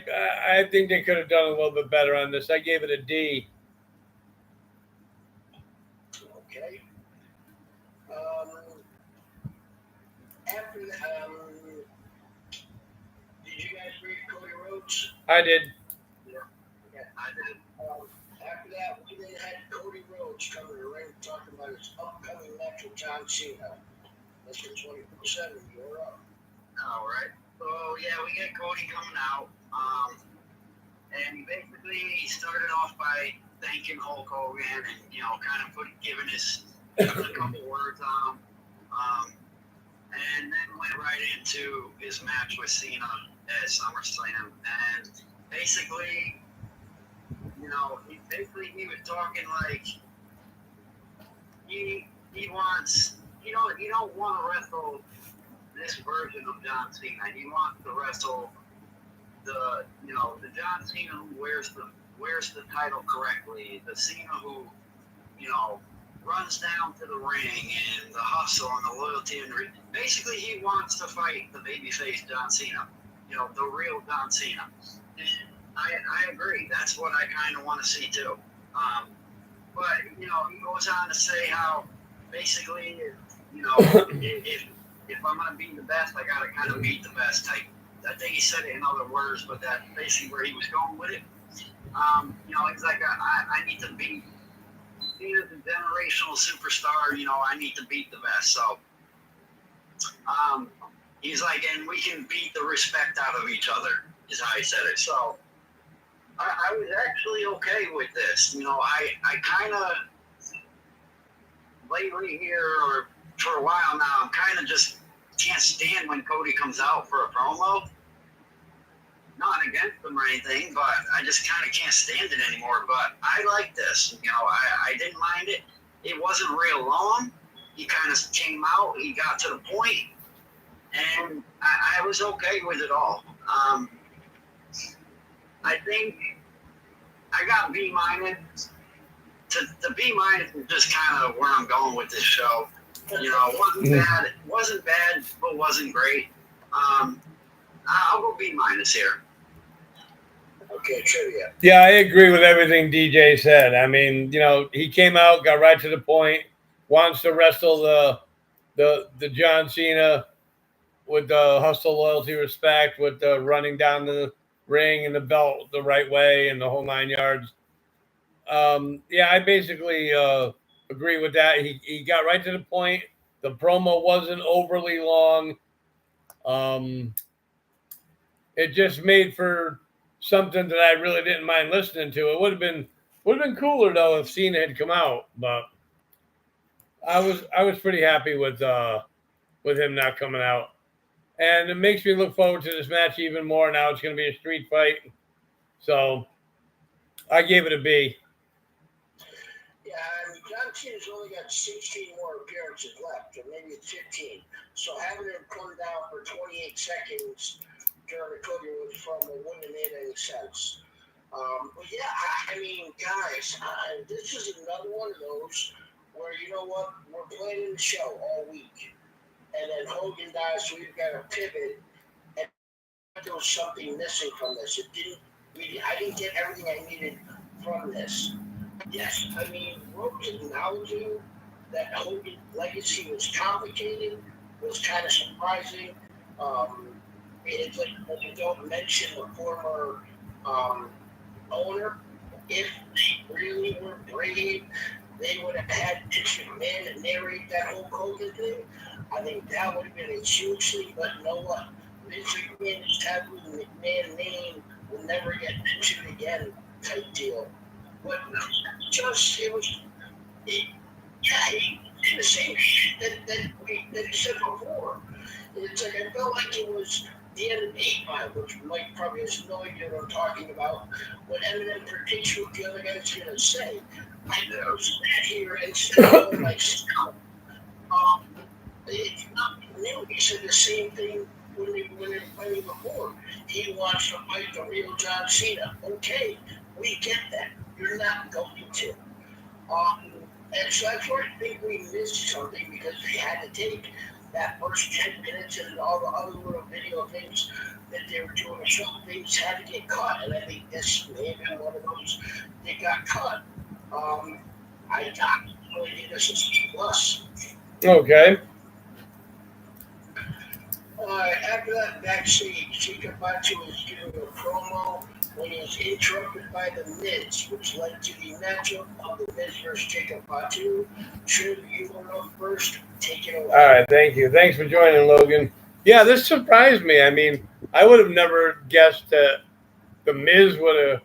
I think they could have done a little bit better on this. I gave it a D. Okay. After did you guys read Cody Rhodes? I did. Yeah, I did. After that, we then had Cody Rhodes coming to the ring talking about his upcoming match with John Cena. That's for 24/7. You're up. All right. So yeah, we get Cody coming out. And basically he started off by thanking Hulk Hogan and, you know, kind of giving a couple words on him. And then went right into his match with Cena at SummerSlam. And basically, you know, he was talking like he wants, you don't want to wrestle this version of John Cena. He wants to wrestle the John Cena who wears the title correctly, the Cena who, you know, runs down to the ring and the hustle and the loyalty and basically he wants to fight the babyface John Cena, you know, the real John Cena. And I agree. That's what I kind of want to see too. But you know, he goes on to say how basically, you know, if I'm gonna be the best, I gotta kind of beat the best type. I think he said it in other words, but that's basically where he was going with it. You know, he's like, I need to beat. He's a generational superstar. You know, I need to beat the best. So, he's like, and we can beat the respect out of each other. Is how he said it. So, I was actually okay with this. You know, I kind of lately here or for a while now, I'm kind of just can't stand when Cody comes out for a promo. Not against him or anything, but I just kind of can't stand it anymore. But I like this. You know, I didn't mind it. It wasn't real long. He kind of came out. He got to the point, and I was okay with it all. I think I got B minus. To B minus is just kind of where I'm going with this show. You know, it wasn't bad. It wasn't bad, but wasn't great. I'll go B minus here. Okay, trivia. Yeah, I agree with everything DJ said. I mean, you know, he came out, got right to the point, wants to wrestle the John Cena with the hustle, loyalty, respect, with the running down the ring and the belt the right way and the whole 9 yards. Yeah, I basically agree with that. He got right to the point. The promo wasn't overly long. It just made for something that I really didn't mind listening to. It would have been cooler though if Cena had come out, but I was pretty happy with him not coming out. And it makes me look forward to this match even more. Now it's going to be a street fight. So I gave it a B. Yeah, I mean, John Cena's only got 16 more appearances left, or maybe it's 15. So having him come down for 28 seconds during the Cody Rhodes promo wouldn't have made any sense. But yeah, I mean, guys, this is another one of those where, you know what, we're planning the show all week. And then Hogan dies, so we've got to pivot. And there was something missing from this. I didn't get everything I needed from this. Yes, I mean, Rhodes acknowledging that Hogan's legacy was complicated, was kind of surprising. It's like you don't mention the former owner. If they really were brave, they would have had Vince McMahon to narrate that whole Hogan thing. I think that would have been a huge thing, but you know what? Vince McMahon's taboo McMahon name will never get mentioned again type deal. But it was, he did the same shit that he said before. It's like, I felt like it was the end of 8 Mile, which Mike probably has no idea what I'm talking about. What Eminem predicts what the other guy's going to say. I know that here instead of going like, it's not new. He said the same thing when they were fighting before. He wants to fight the real John Cena. Okay, we get that. You're not going to. And so that's where I think we missed something because they had to take that first 10 minutes and all the other little video things that they were doing. Some things had to get cut, and I think this may have been one of those that got cut. I really think this is plus. Okay. After that, backstage, Jacob Fatu was giving a promo when he was interrupted by The Miz, which led to the matchup of The Miz versus Jacob Fatu. Should you go up first? Take it away. All right, thank you. Thanks for joining, Logan. Yeah, this surprised me. I mean, I would have never guessed that The Miz would have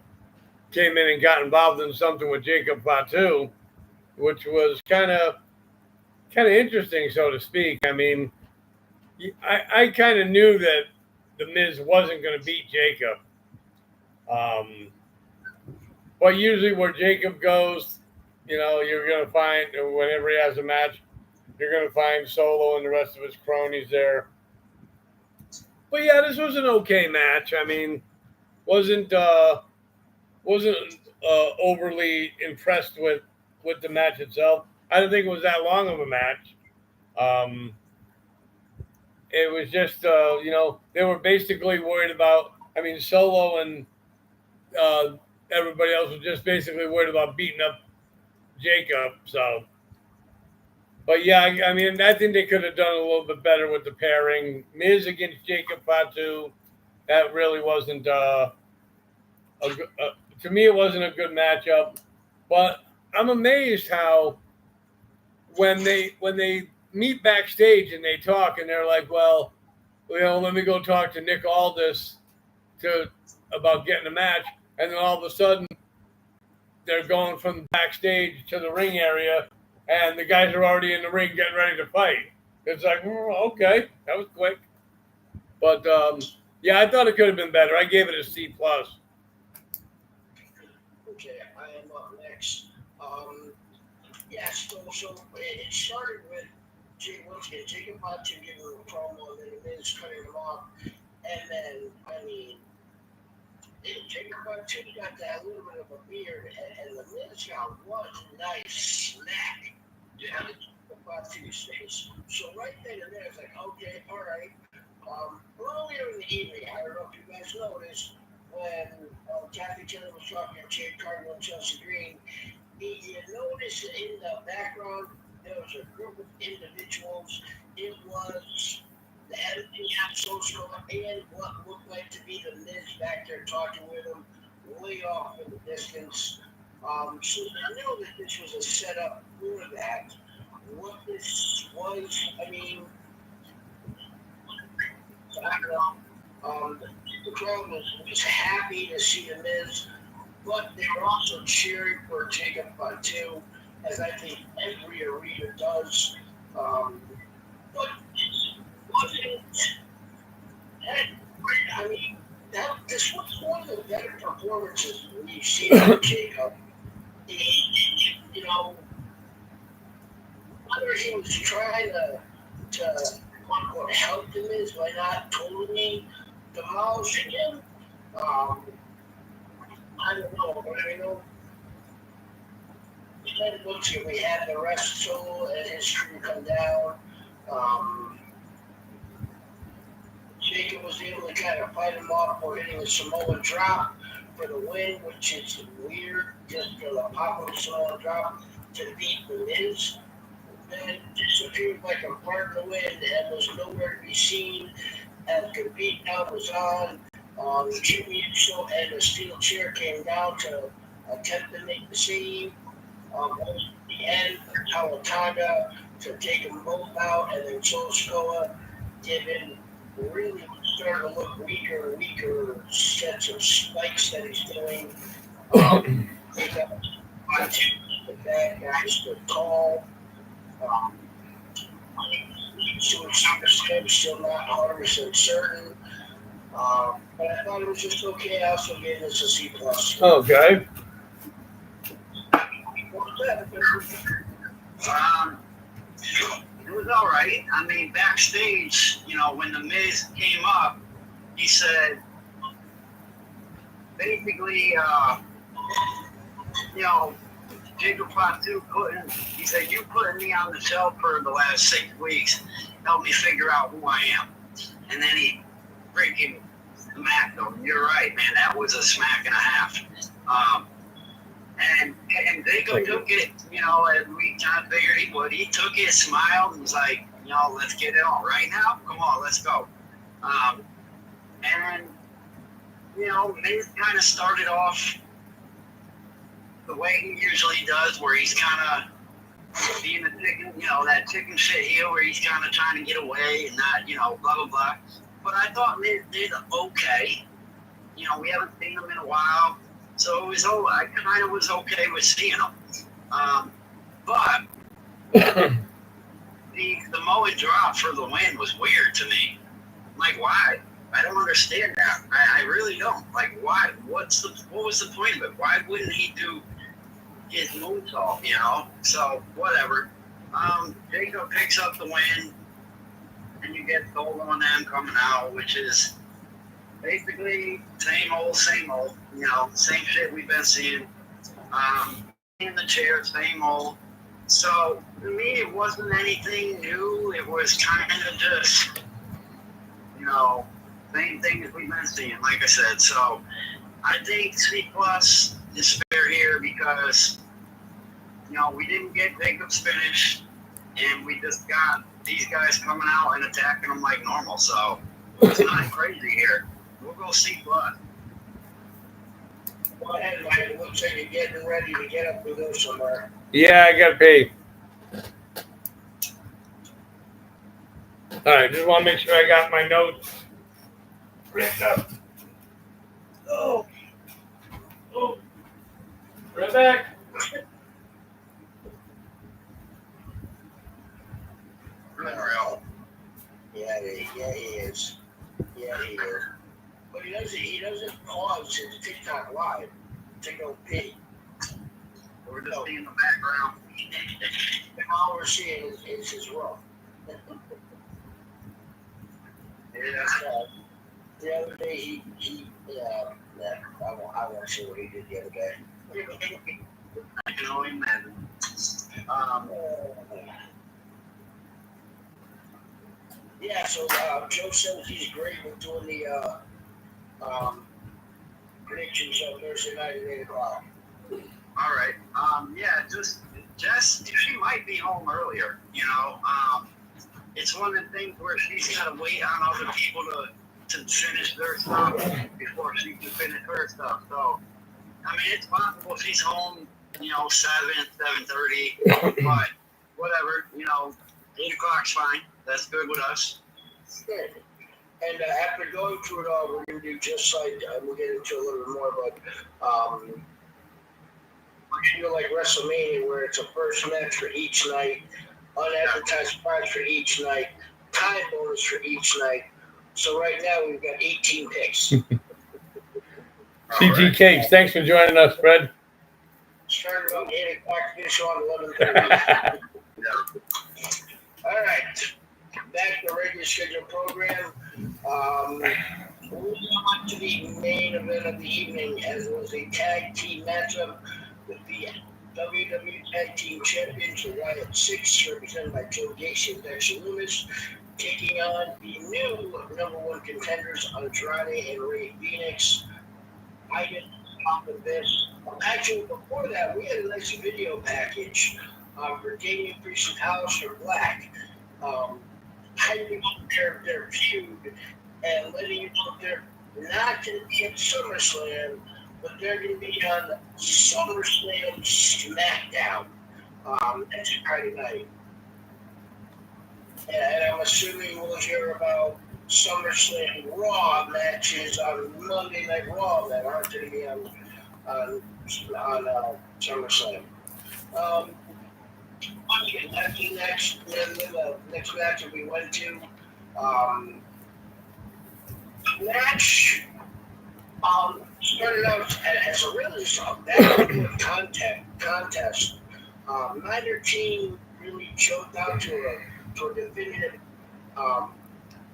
came in and got involved in something with Jacob Fatu, which was kind of interesting, so to speak. I mean, I kind of knew that The Miz wasn't going to beat Jacob. But usually where Jacob goes, you know, you're going to find, whenever he has a match, you're going to find Solo and the rest of his cronies there. But yeah, this was an okay match. I mean, wasn't overly impressed with the match itself. I didn't think it was that long of a match. It was just, you know, they were basically worried about, I mean, Solo and everybody else was just basically worried about beating up Jacob. So, but yeah, I mean, I think they could have done a little bit better with the pairing. Miz against Jacob Fatu, that really wasn't, to me, it wasn't a good matchup. But I'm amazed how when they meet backstage and they talk and they're like, well, you know, let me go talk to Nick Aldis about getting a match. And then all of a sudden they're going from backstage to the ring area and the guys are already in the ring getting ready to fight. It's like, okay, that was quick. But yeah, I thought it could have been better. I gave it a C+. Okay, I am up next. So it started with Jacob Fatu giving a promo and then the Miz cutting him off. And then, I mean, Cartoon got that little bit of a beard, and the Miz got one nice smack. Yeah. About to his face. So right then and there, it's like, okay, all right. Earlier in the evening, I don't know if you guys noticed, when Kathy Taylor was talking to Jay Cardinal and Chelsea Green, you noticed in the background there was a group of individuals. It was the editing social and what looked like to be the Miz back there talking with him, way off in the distance. So I know that this was a setup for that. What this was, I mean, I don't know. The crowd was happy to see the Miz, but they were also cheering for Jacob Fatu, as I think every arena does. But it wasn't that great. I mean, this was one of the better performances we've seen from Jacob. You know, whether he was trying to quote unquote help the Miz by not totally demolishing him. I don't know, but I know then looks here, we had the rest Solo and his crew come down. Jacob was able to kind of fight him off for hitting a Samoan drop for the win, which is weird, just the pop-up Samoan drop to beat the Miz. Then disappeared like a fart in the wind and was nowhere to be seen as the beatdown was on. Jimmy Uso and the steel chair came down to attempt to make the scene. At the end, Kawatanga to take them both out, and then Joe Scola given really starting to look weaker and weaker sets of spikes that he's doing. They got the bad guys, they're tall. Still not 100% certain. But I thought it was just okay. I also gave this a C+. Okay. It was all right. I mean, backstage, you know, when the Miz came up, he said, basically, you know, Jacob Fatu he said, you putting me on the shelf for the last 6 weeks helped me figure out who I am. And then he freaking smacked him. You're right, man. That was a smack and a half. And Jacob took it, you know, and we kind of figured he would. He took it, smiled, and was like, you know, let's get it on right now. Come on, let's go. And, you know, Miz kind of started off the way he usually does, where he's kind of being a chicken, you know, that chicken shit heel where he's kind of trying to get away and not, you know, blah, blah, blah. But I thought Miz did okay. You know, we haven't seen him in a while. So it was, I kind of was okay with seeing him. But the Samoan drop for the win was weird to me. Like, why? I don't understand that. I really don't. Like, why? What was the point of it? Why wouldn't he do his moonsault, you know? So, whatever. Jacob picks up the win, and you get Solo and them coming out, which is basically same old, you know, same shit we've been seeing. In the chair, same old. So, to me, it wasn't anything new. It was kind of just, you know, same thing as we've been seeing, like I said. So, I think C+ is fair here because, you know, we didn't get Jacob's finish, and we just got these guys coming out and attacking them like normal. So, it's not crazy here. We'll go C+. Go ahead, Mike. It looks like you're getting ready to get up and go somewhere. Yeah, I gotta pee. All right, just want to make sure I got my notes written up. Oh, right back. Unreal. Yeah, he is. Yeah, he is. But he doesn't pause his TikTok live to go pee. We're just in the background. And all we're seeing is his room. Yeah. the other day he I won't say what he did the other day. I can only imagine. Yeah, so Joe says he's great with doing the predictions on Thursday night at 8 o'clock. All right. Yeah, just she might be home earlier. It's one of the things where she's got to wait on other people to finish their stuff before she can finish her stuff. So, I mean, it's possible she's home, 7:30, but whatever, 8 o'clock's fine. That's good with us. Good. And after going through it all, we're going to do just like, we'll get into a little bit more, but we're going to do like WrestleMania, where it's a first match for each night, unadvertised prize for each night, time bonus for each night. So right now we've got 18 picks. CT Cakes, thanks for joining us, Fred. Started about 8 o'clock, finish on 11:30. All right, back to the regular scheduled program. Moving on to the main event of the evening, as it was a tag team matchup with the WWE Tag Team Champions, the Wyatt Six, represented by Joe Gacy and Dexter Lumis, taking on the new #1 contenders, Andrade and Rey Fenix. I didn't talk of this. Actually, before that, we had a nice video package for Damian Priest and Aleister Black, hyping up their feud and letting you know they're not going to be at SummerSlam, but they're going to be on SummerSlam SmackDown. That's Friday night. And I'm assuming we'll hear about SummerSlam Raw matches on Monday Night Raw that aren't going to be on SummerSlam. That's the next match that we went to. Match started out as a really back contest. Neither team really jumped out to a definitive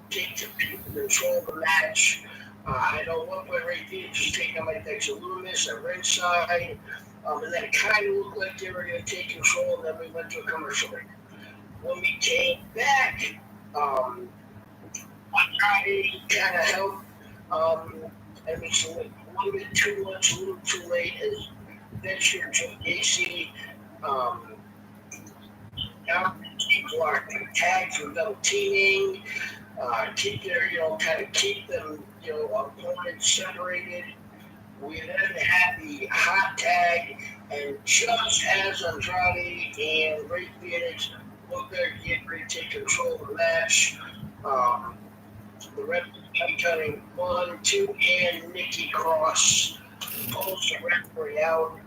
take to control of the match. I know one point Rey Fenix was taking on like Dexter Lumis at ringside, and then it kind of looked like they were going to take control, and then we went to a commercial break. When we came back, Andrade kind of helped. And it's a little bit too much, a little too late, as Dexter Joe Gacy blocked tags from double teaming, keep them, opponents separated. We then had the hot tag, and just as Andrade and Rey Fenix looked there to get ready to take control of the match, the referee counting 1, 2, and Nikki Cross pulls the referee out,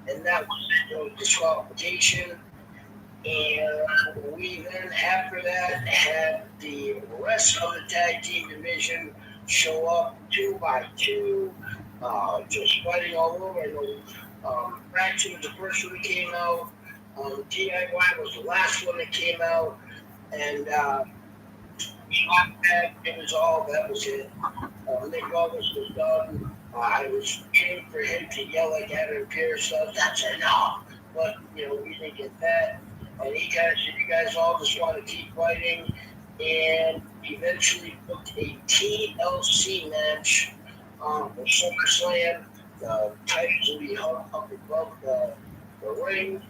and that was disqualification. And we then, after that, had the rest of the tag team division show up 2 by 2, just fighting all over. I know Fraction was the first one that came out. DIY was the last one that came out, and that was it. Nick Aldis was done. I was waiting for him to yell like Adam Pearce does, "That's enough!" But we didn't get that. And he kind of said, "You guys all just want to keep fighting," and eventually booked a TLC match for SummerSlam. The titles will be hung up above the ring,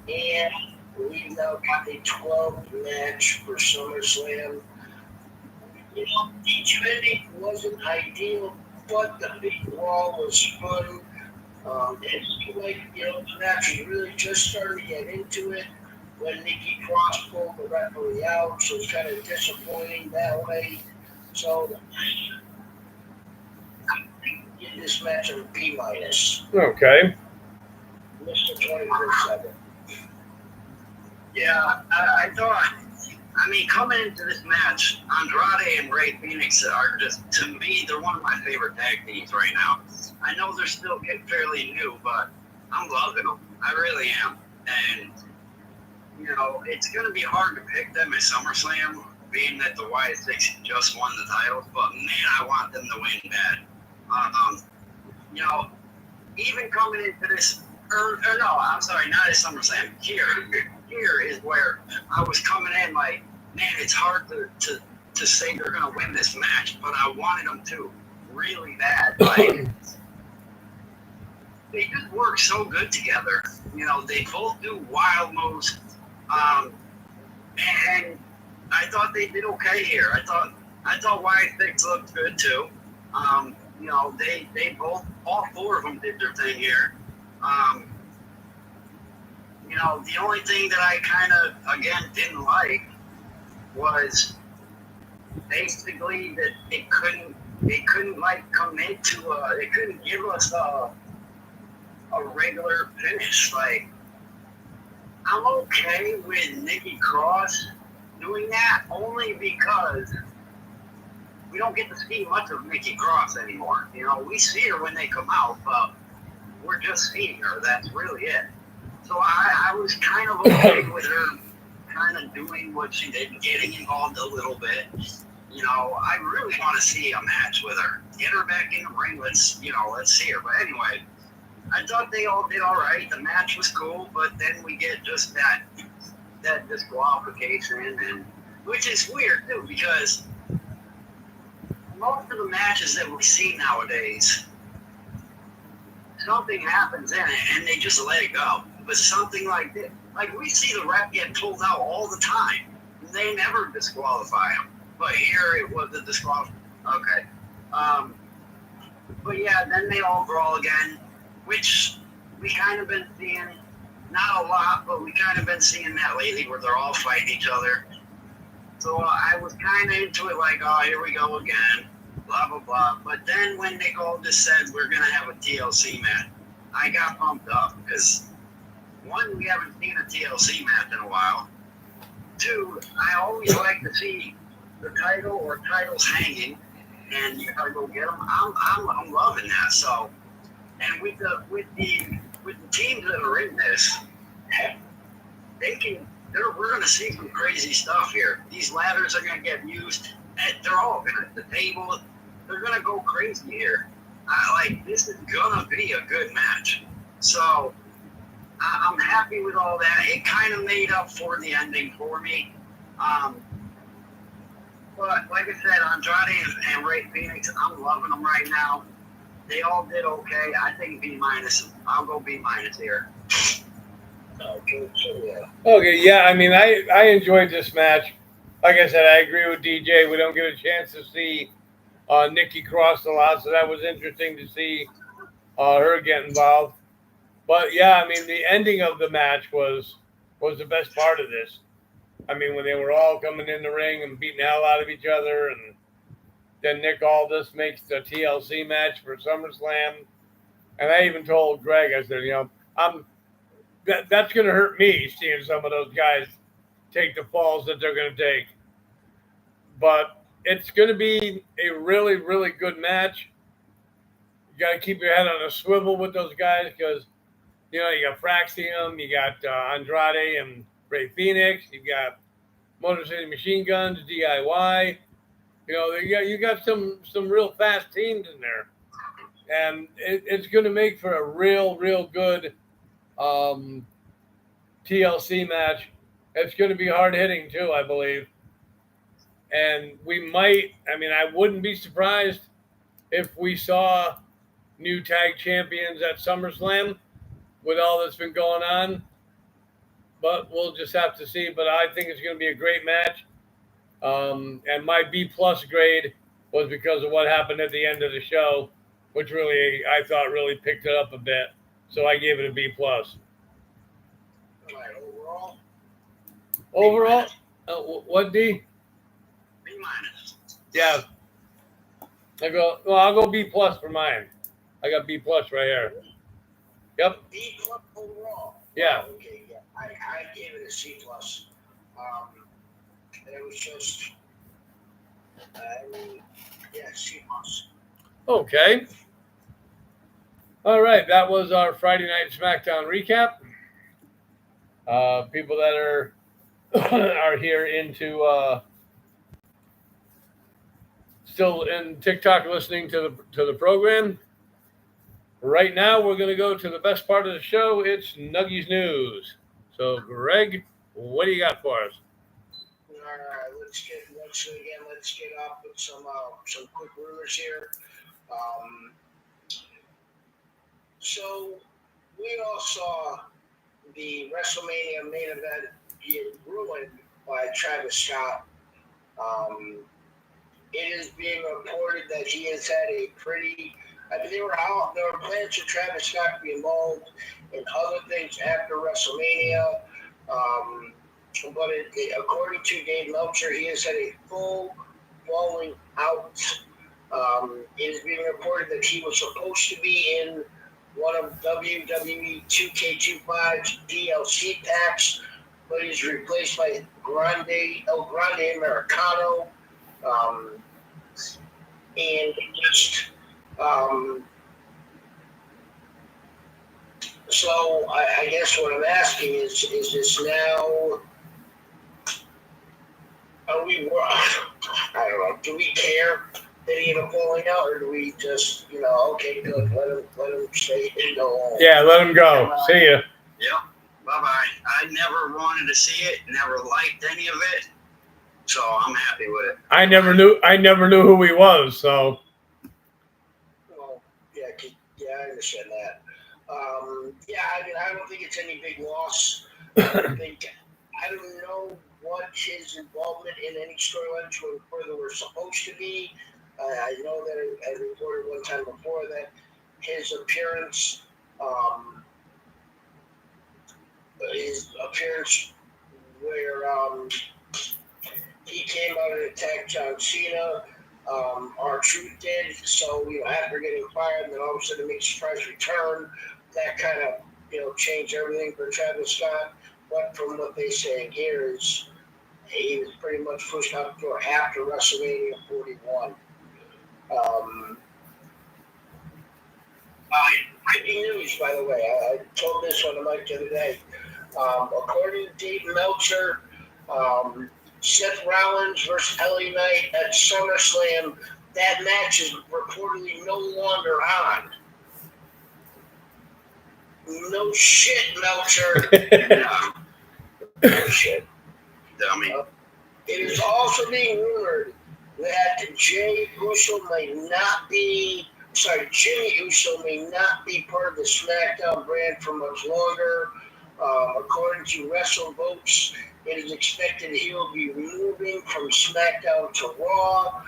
and we've now got a 12 match for SummerSlam. Each ending wasn't ideal, but the big brawl was fun. It's like, the match was really just starting to get into it when Nikki Cross pulled the referee out, so it's kind of disappointing that way. So, get this match a B-. Okay. Mr. 24/7. Yeah, I thought, coming into this match, Andrade and Rey Fenix are just, to me, they're one of my favorite tag teams right now. I know they're still getting fairly new, but I'm loving them. I really am. And, it's going to be hard to pick them at SummerSlam, being that the Y6 just won the title, but man, I want them to win bad. You know, even coming into this, or no, I'm sorry, not at SummerSlam. Here is where I was coming in like, man, it's hard to say they're going to win this match, but I wanted them to really bad. Like, they just work so good together. You know, they both do wild moves. And I thought they did okay here. I thought Y6 looked good too. You know, they both, all four of them did their thing here. You know, the only thing that I kind of, again, didn't like was basically that they couldn't like commit to, they couldn't give us a regular finish. Like, I'm okay with Nikki Cross doing that only because we don't get to see much of Nikki Cross anymore. You know, we see her when they come out, but we're just seeing her. That's really it. So I was kind of okay with her kind of doing what she did, getting involved a little bit. You know, I really want to see a match with her. Get her back in the ring. Let's see her. But anyway, I thought they all did all right. The match was cool, but then we get just that disqualification, and which is weird too, because most of the matches that we see nowadays, something happens in it and they just let it go. But something like this, like we see the ref get pulled out all the time. They never disqualify him. But here it was a disqualification. Okay. But yeah, then they all brawl again, which we kind of been seeing, not a lot, but we kind of been seeing that lately where they're all fighting each other. So I was kind of into it like, oh, here we go again, blah, blah, blah. But then when Nick Aldis said we're going to have a TLC match, I got pumped up because, one, we haven't seen a TLC match in a while. Two, I always like to see the title or titles hanging, and you gotta go get them. I'm loving that. So, and with the teams that are in this, we're gonna see some crazy stuff here. These ladders are gonna get used. They're all gonna, the table, they're gonna go crazy here. This is gonna be a good match. So I'm happy with all that. It kind of made up for the ending for me. But like I said, Andrade and Ray Phoenix, I'm loving them right now. They all did okay. I think B-. I'll go B- here. Okay, so yeah. Okay, yeah. I mean, I enjoyed this match. Like I said, I agree with DJ. We don't get a chance to see Nikki Cross a lot, so that was interesting to see her get involved. But yeah, I mean, the ending of the match was the best part of this. I mean, when they were all coming in the ring and beating the hell out of each other, and then Nick Aldis makes the TLC match for SummerSlam. And I even told Greg, I said, you know, that's going to hurt me seeing some of those guys take the falls that they're going to take. But it's going to be a really, really good match. You got to keep your head on a swivel with those guys because, you know, you got Fraxium, you got Andrade and Ray Phoenix, you got Motor City Machine Guns, DIY. You know, you got some real fast teams in there, and it's going to make for a real good TLC match. It's going to be hard hitting too, I believe. And we might. I mean, I wouldn't be surprised if we saw new tag champions at SummerSlam with all that's been going on. But we'll just have to see. But I think it's going to be a great match. And my B+ grade was because of what happened at the end of the show, which really, I thought really picked it up a bit. So I gave it a B+. All right, overall? Overall? What, D? B-. Yeah. I'll go B+ for mine. I got B+ right here. Yep. B+ overall? Yeah. Okay, yeah. I gave it a C+. It was just, C+. Okay. All right. That was our Friday Night SmackDown recap. People that are here into still in TikTok listening to the program. Right now, we're going to go to the best part of the show. It's Nuggies News. So, Greg, what do you got for us? All right, let's get off with some quick rumors here. So we all saw the WrestleMania main event get ruined by Travis Scott. It is being reported that he has had a pretty. I mean, there were plans for Travis Scott to be involved in other things after WrestleMania. But according to Dave Meltzer, he has had a full falling out. It is being reported that he was supposed to be in one of WWE 2K25's DLC packs, but he's replaced by El Grande Americano. And just so I guess what I'm asking is this now? Are we? I don't know. Do we care that he ended up falling out, or do we just, okay, good, let him stay and go home? Yeah, let him go. See ya. Yep. Bye-bye. I never wanted to see it. Never liked any of it. So I'm happy with it. I never knew who he was. So. Well, yeah, I understand that. I mean, I don't think it's any big loss. I don't know what his involvement in any storylines were supposed to be. I know that I reported one time before that his appearance where he came out and attacked John Cena. R-Truth did. So, after getting fired, and then all of a sudden make a surprise return, that kind of, changed everything for Travis Scott. But from what they're saying here is he was pretty much pushed out the door after WrestleMania 41. Breaking news, by the way. I told this on the mic the other day. According to Dave Meltzer, Seth Rollins versus LA Knight at SummerSlam, that match is reportedly no longer on. No shit, Meltzer. No shit. Dummy. It is also being rumored that Jimmy Uso may not be part of the SmackDown brand for much longer. According to WrestleVotes, it is expected he will be moving from SmackDown to Raw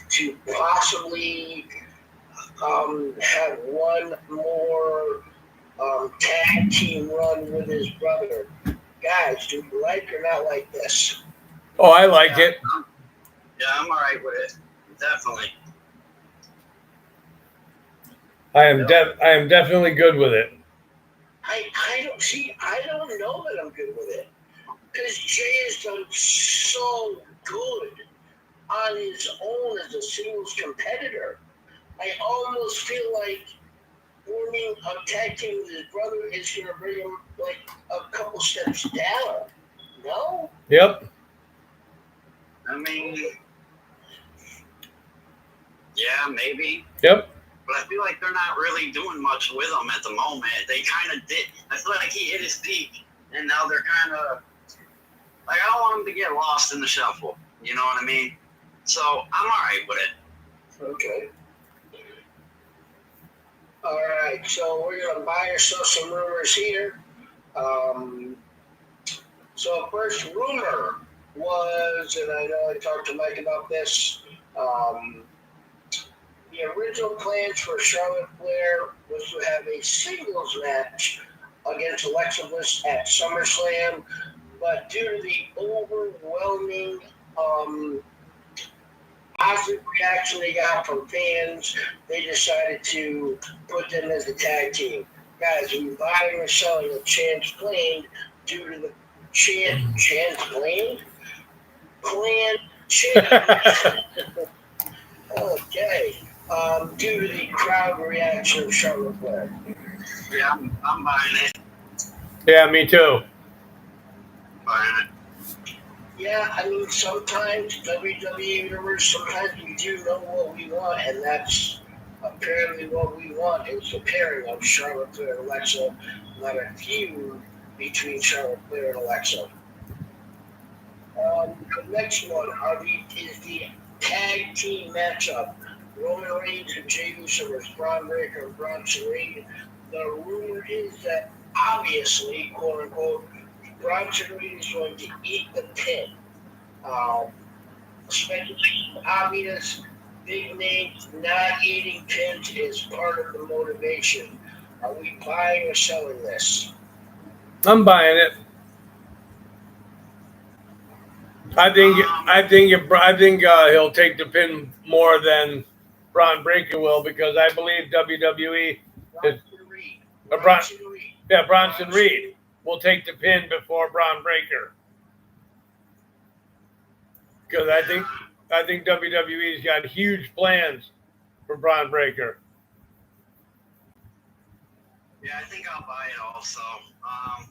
to possibly have one more tag team run with his brother. Guys, do you like or not like this? Oh, I like it. Yeah, I'm all right with it. Definitely. I am definitely good with it. I don't know that I'm good with it. Because Jay has done so good on his own as a singles competitor. I almost feel like forming a tag team with his brother is going to bring him like a couple steps down. No? Yep. I mean, yeah, maybe. Yep. But I feel like they're not really doing much with him at the moment. They kind of did. I feel like he hit his peak, and now they're kind of like, I don't want him to get lost in the shuffle. You know what I mean? So I'm all right with it. Okay. All right, so we're going to buy ourselves some rumors here. So first rumor was, and I know I talked to Mike about this, the original plans for Charlotte Flair was to have a singles match against Alexa Bliss at SummerSlam, but due to the overwhelming positive reaction they got from fans, they decided to put them as a tag team. Guys, we buying or selling a chance claimed due to the chance claimed? Plan change. Okay. Due to the crowd reaction of Charlotte Flair. Yeah, I'm buying it. Yeah, me too. Buying it. Yeah, I mean, sometimes WWE Universe, sometimes we do know what we want, and that's apparently what we want is the pairing of Charlotte Flair and Alexa, not a feud between Charlotte Flair and Alexa. The next one is the tag team matchup. Roman Reigns and Jey Uso versus Braun Breaker and Bronson Reed. The rumor is that obviously, quote unquote, Bronson Reed is going to eat the pin. Um, Speculation obvious. Big names not eating pins is part of the motivation. Are we buying or selling this? I'm buying it. I think he'll take the pin more than Braun Breaker will because I believe WWE is Bronson Reed. Bronson Reed. Bronson Reed will take the pin before Braun Breaker because I think WWE's got huge plans for Braun Breaker. Yeah, I think I'll buy it also. I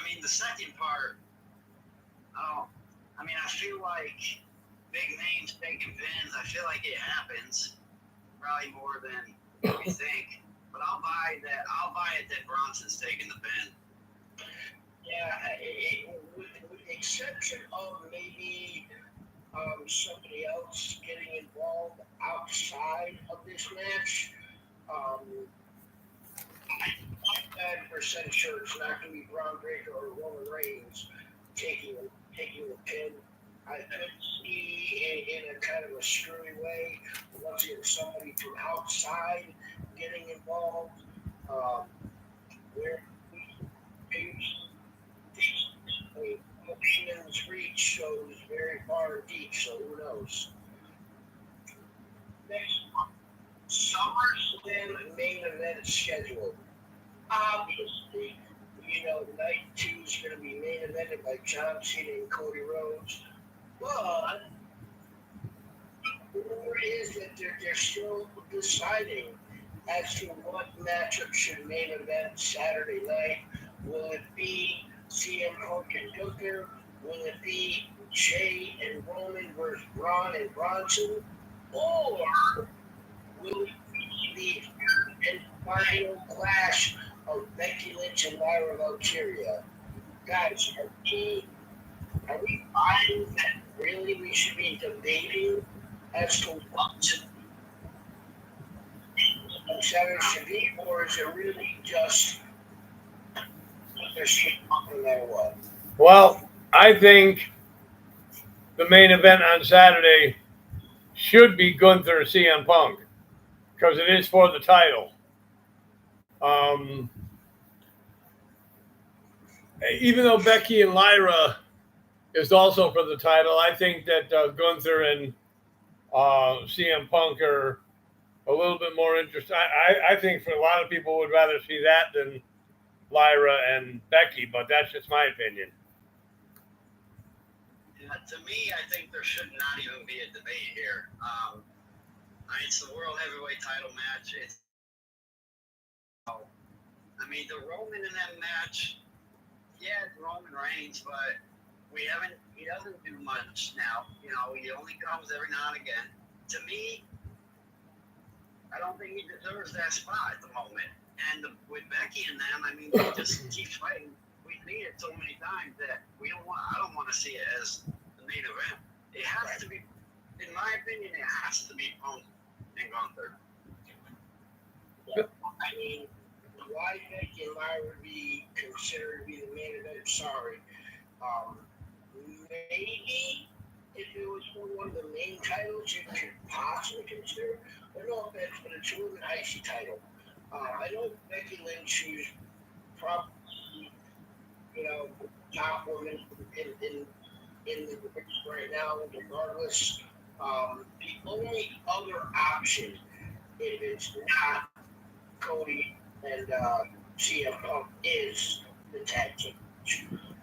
mean, the second part, I feel like big names taking pins. I feel like it happens probably more than we think. But I'll buy it that Bronson's taking the pin. Yeah, with the exception of maybe somebody else getting involved outside of this match, um, I'm 99% sure it's not going to be Braun Breaker or Roman Reigns taking the pin. I could see in a kind of a screwy way, once again, somebody from outside getting involved, where Heenan's reach goes very far and deep, so who knows? Next one, SummerSlam main event schedule. Obviously, night 2 is going to be main evented by John Cena and Cody Rhodes. But the rumor is that they're still deciding as to what matchup should main event Saturday night. Will it be CM Punk and Gunther? Will it be Jey and Roman versus Braun and Bronson? Or will it be the third and final clash of Becky Lynch and Lyra Valkyria? Guys, are we buying that really we should be debating as to what Saturday should be, or is it really just there should no matter what? Well, I think the main event on Saturday should be Gunther CM Punk because it is for the title. Even though Becky and Lyra is also for the title, I think that Gunther and CM Punk are a little bit more interesting. I think for a lot of people would rather see that than Lyra and Becky, but that's just my opinion. To me, I think there should not even be a debate here. It's the World Heavyweight title match. The Roman in that match, yeah, it's Roman Reigns, but he doesn't do much now. He only comes every now and again. To me, I don't think he deserves that spot at the moment. And with Becky and them, they just keep fighting. We've seen it so many times that I don't want to see it as the main event. It has to be, in my opinion, it has to be Punk and Gunther. Why Becky and Lyra would be considered to be the main event? Sorry. Maybe if it was for one of the main titles, you could possibly consider. But no offense, but it's a women IC title. I know Becky Lynch, who's probably top woman in the race right now, regardless. The only other option, if it's not Cody and CM Punk, is the tag team.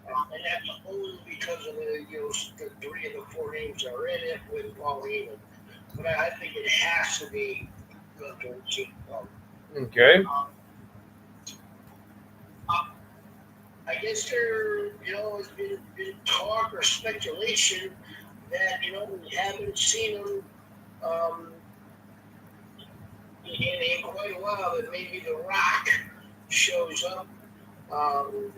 And that's only because of the 3 of the 4 names that are in it with Paul Heyman. But I think it has to be Gunther and CM Punk. Okay. I guess there, has been talk or speculation that, we haven't seen him um, in quite a while, that maybe The Rock shows up um,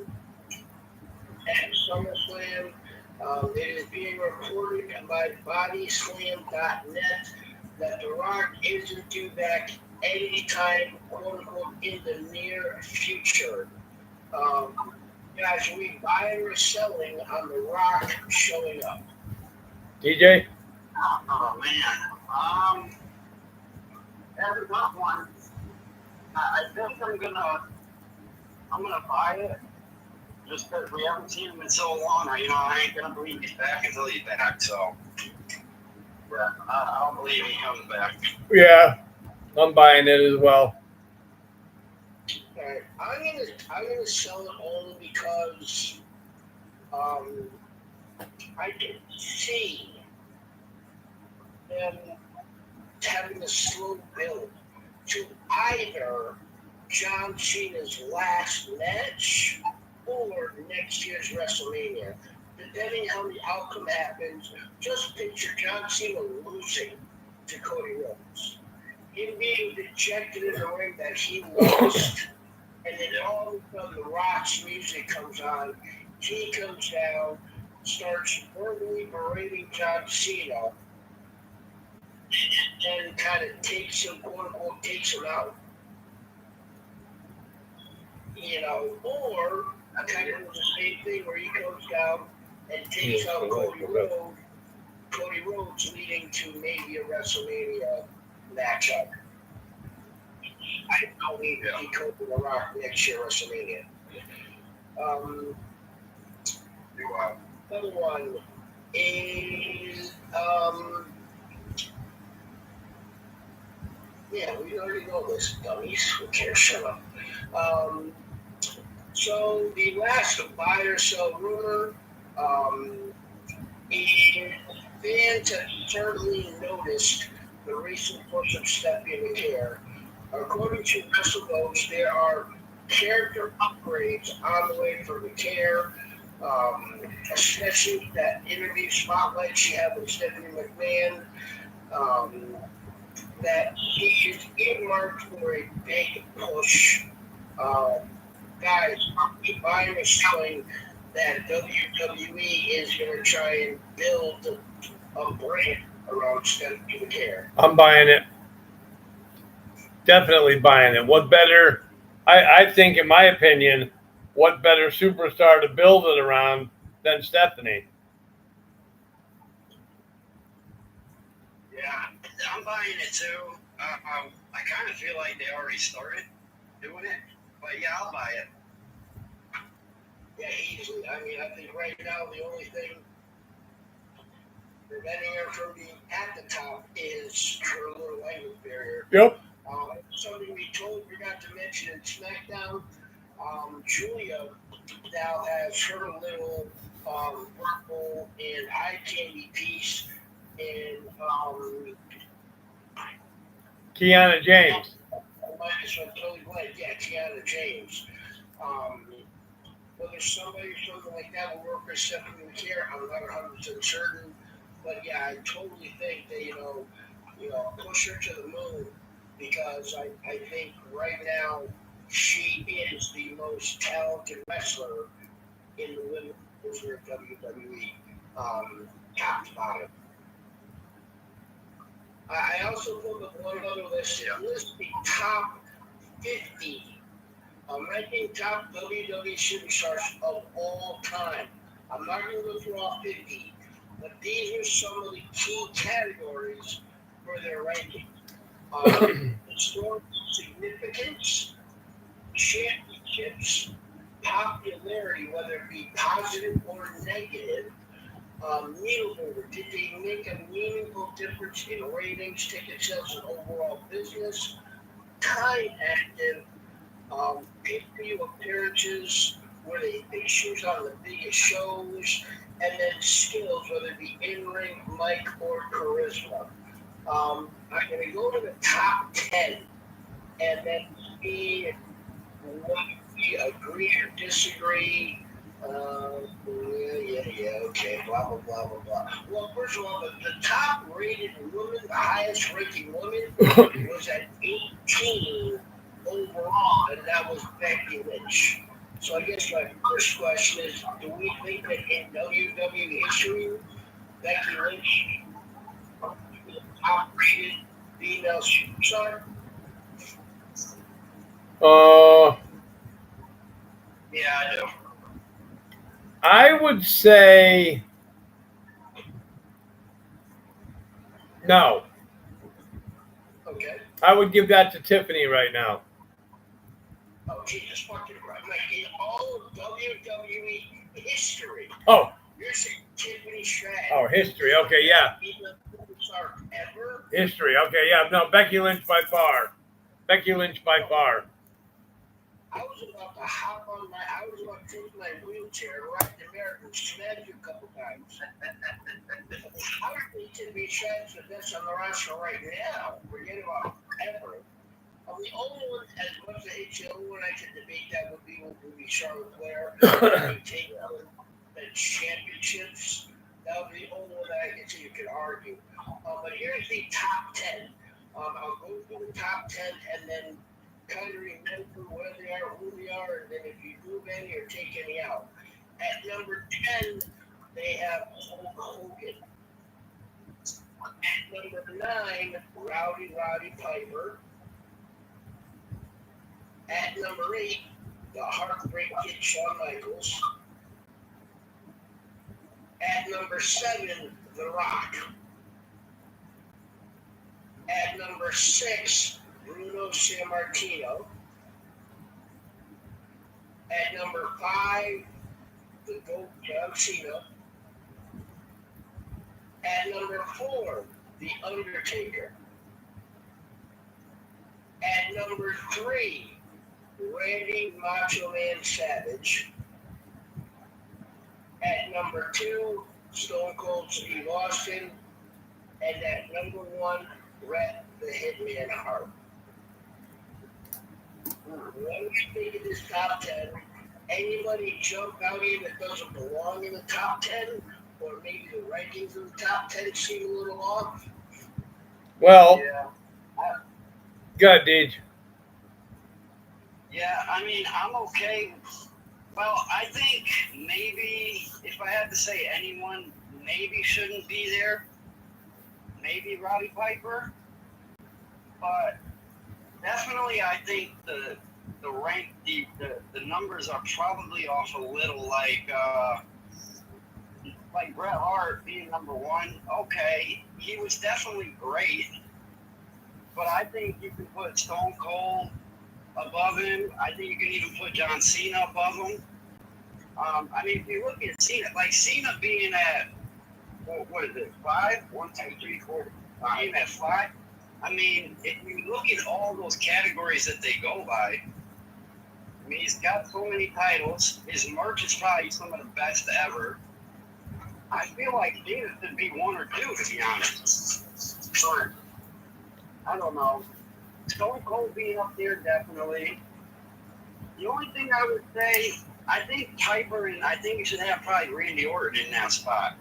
at SummerSlam. It is being reported by BodySlam.net that The Rock isn't due back anytime, quote unquote, in the near future. Guys, are we buying or selling on The Rock showing up? DJ? Oh man, that's a tough one. I think I'm gonna buy it just because we haven't seen him in so long. I ain't gonna believe he's back until he's back. So yeah, I don't believe he comes back. Yeah, I'm buying it as well. All right, I'm gonna sell it only because I can see them having a slow build to either John Cena's last match or next year's WrestleMania. Depending how the outcome happens, just picture John Cena losing to Cody Rhodes. Him being dejected in the ring that he lost, and then all of a sudden The Rock's music comes on. He comes down, starts verbally berating John Cena, and kind of takes him, quote unquote, takes him out. Or kind of the same thing where he comes down and takes out Cody Rhodes, leading to maybe a WrestleMania matchup. I don't need to see Cody The Rock next year WrestleMania. Another one is yeah, we already know this, dummies. Who cares? Shut up. So the last buy or sell rumor, fans have certainly noticed the recent push of Stephanie McCare. According to WrestleVotes, there are character upgrades on the way for McCare, especially that interview spotlight she had with Stephanie McMahon. That she is earmarked for a big push. Guys, I'm assuming that WWE is going to try and build a brand around Stephanie McCare. I'm buying it. Definitely buying it. What better? I think, in my opinion, what better superstar to build it around than Stephanie? Yeah, I'm buying it too. I kind of feel like they already started doing it, but yeah, I'll buy it. Yeah, easily. I mean, I think right now the only thing preventing her from being at the top is her little language barrier. Yep. Something we totally forgot to mention in SmackDown, Julia now has her little purple and eye candy piece in Kiana James. Totally blank. Yeah, Kiana James. Whether somebody or something like that will work with Stephanie McCare, I'm not 100% certain. But yeah, I totally think they, push her to the moon, because I think right now she is the most talented wrestler in the women's division of WWE, top to bottom. I also put up one other list. List the top 50 ranking top WWE superstars of all time. I'm not going to go through all 50, but these are some of the key categories for their ranking. Historical significance, championships, popularity, whether it be positive or negative, needle mover, did they make a meaningful difference in ratings, ticket sales, and overall business? Time active, pay-per-view appearances, were they fixtures on the biggest shows, and then skills, whether it be in-ring, mic, or charisma. I'm going to go to the top 10 and then see what we agree or disagree. Okay, blah, blah, blah, blah, blah. Well, first of all, the top rated woman, the highest ranking woman, was at 18 overall, and that was Becky Lynch. So I guess my first question is, do we think that in WWE history, Becky Lynch is the top rated female superstar? Yeah, I do. I would say no. Okay. I would give that to Tiffany right now. Oh, Jesus fucking Christ. Like, in all of WWE history, Oh, you're saying Tiffany Stratton. oh, history. Okay, yeah. Female superstar ever? History. Okay, yeah. No, Becky Lynch by far. Becky Lynch by far. I was about to take my wheelchair, ride the American smash you a couple times. I would think Tiffany Stratton's the best on the roster right now. Forget about ever. The only one, as much as I hate the only one I could debate that would be Charlotte Flair. They take the championships. That would be the only one that I could see you could argue. But here's the top 10. I'll go through the top 10 and then kind of remember where they are, who they are, and then if you move any or take any out. At number 10, they have Hulk Hogan. At number 9, Rowdy Piper. At number 8, the Heartbreak Kid Shawn Michaels. At number 7, The Rock. At number 6, Bruno Sammartino. At number 5, the GOAT John Cena. At number 4, The Undertaker. At number 3, Randy Macho Man Savage. At number 2, Stone Cold Steve Austin. And at number 1, Bret the Hitman Hart. What do you think of this top 10? Anybody jump out here that doesn't belong in the top 10? Or maybe the rankings of the top 10 seem a little off? Well, Yeah. good, Deej. Yeah, I mean, I'm okay. Well, I think maybe if I had to say anyone maybe shouldn't be there, maybe Roddy Piper. But definitely I think the rank the numbers are probably off a little, like Bret Hart being number 1. Okay, he was definitely great. But I think you can put Stone Cold above him. I think you can even put John Cena above him. I mean, if you look at Cena, like Cena being at, what is it, 5? 1, 2, 3, 4, being at 5. I mean, if you look at all those categories that they go by, I mean, he's got so many titles. His merch is probably some of the best ever. I feel like Cena should be 1 or 2, to be honest. But I don't know. Stone Cold being up there, definitely. The only thing I would say, I think Piper, and I think you should have probably Randy Orton in that spot.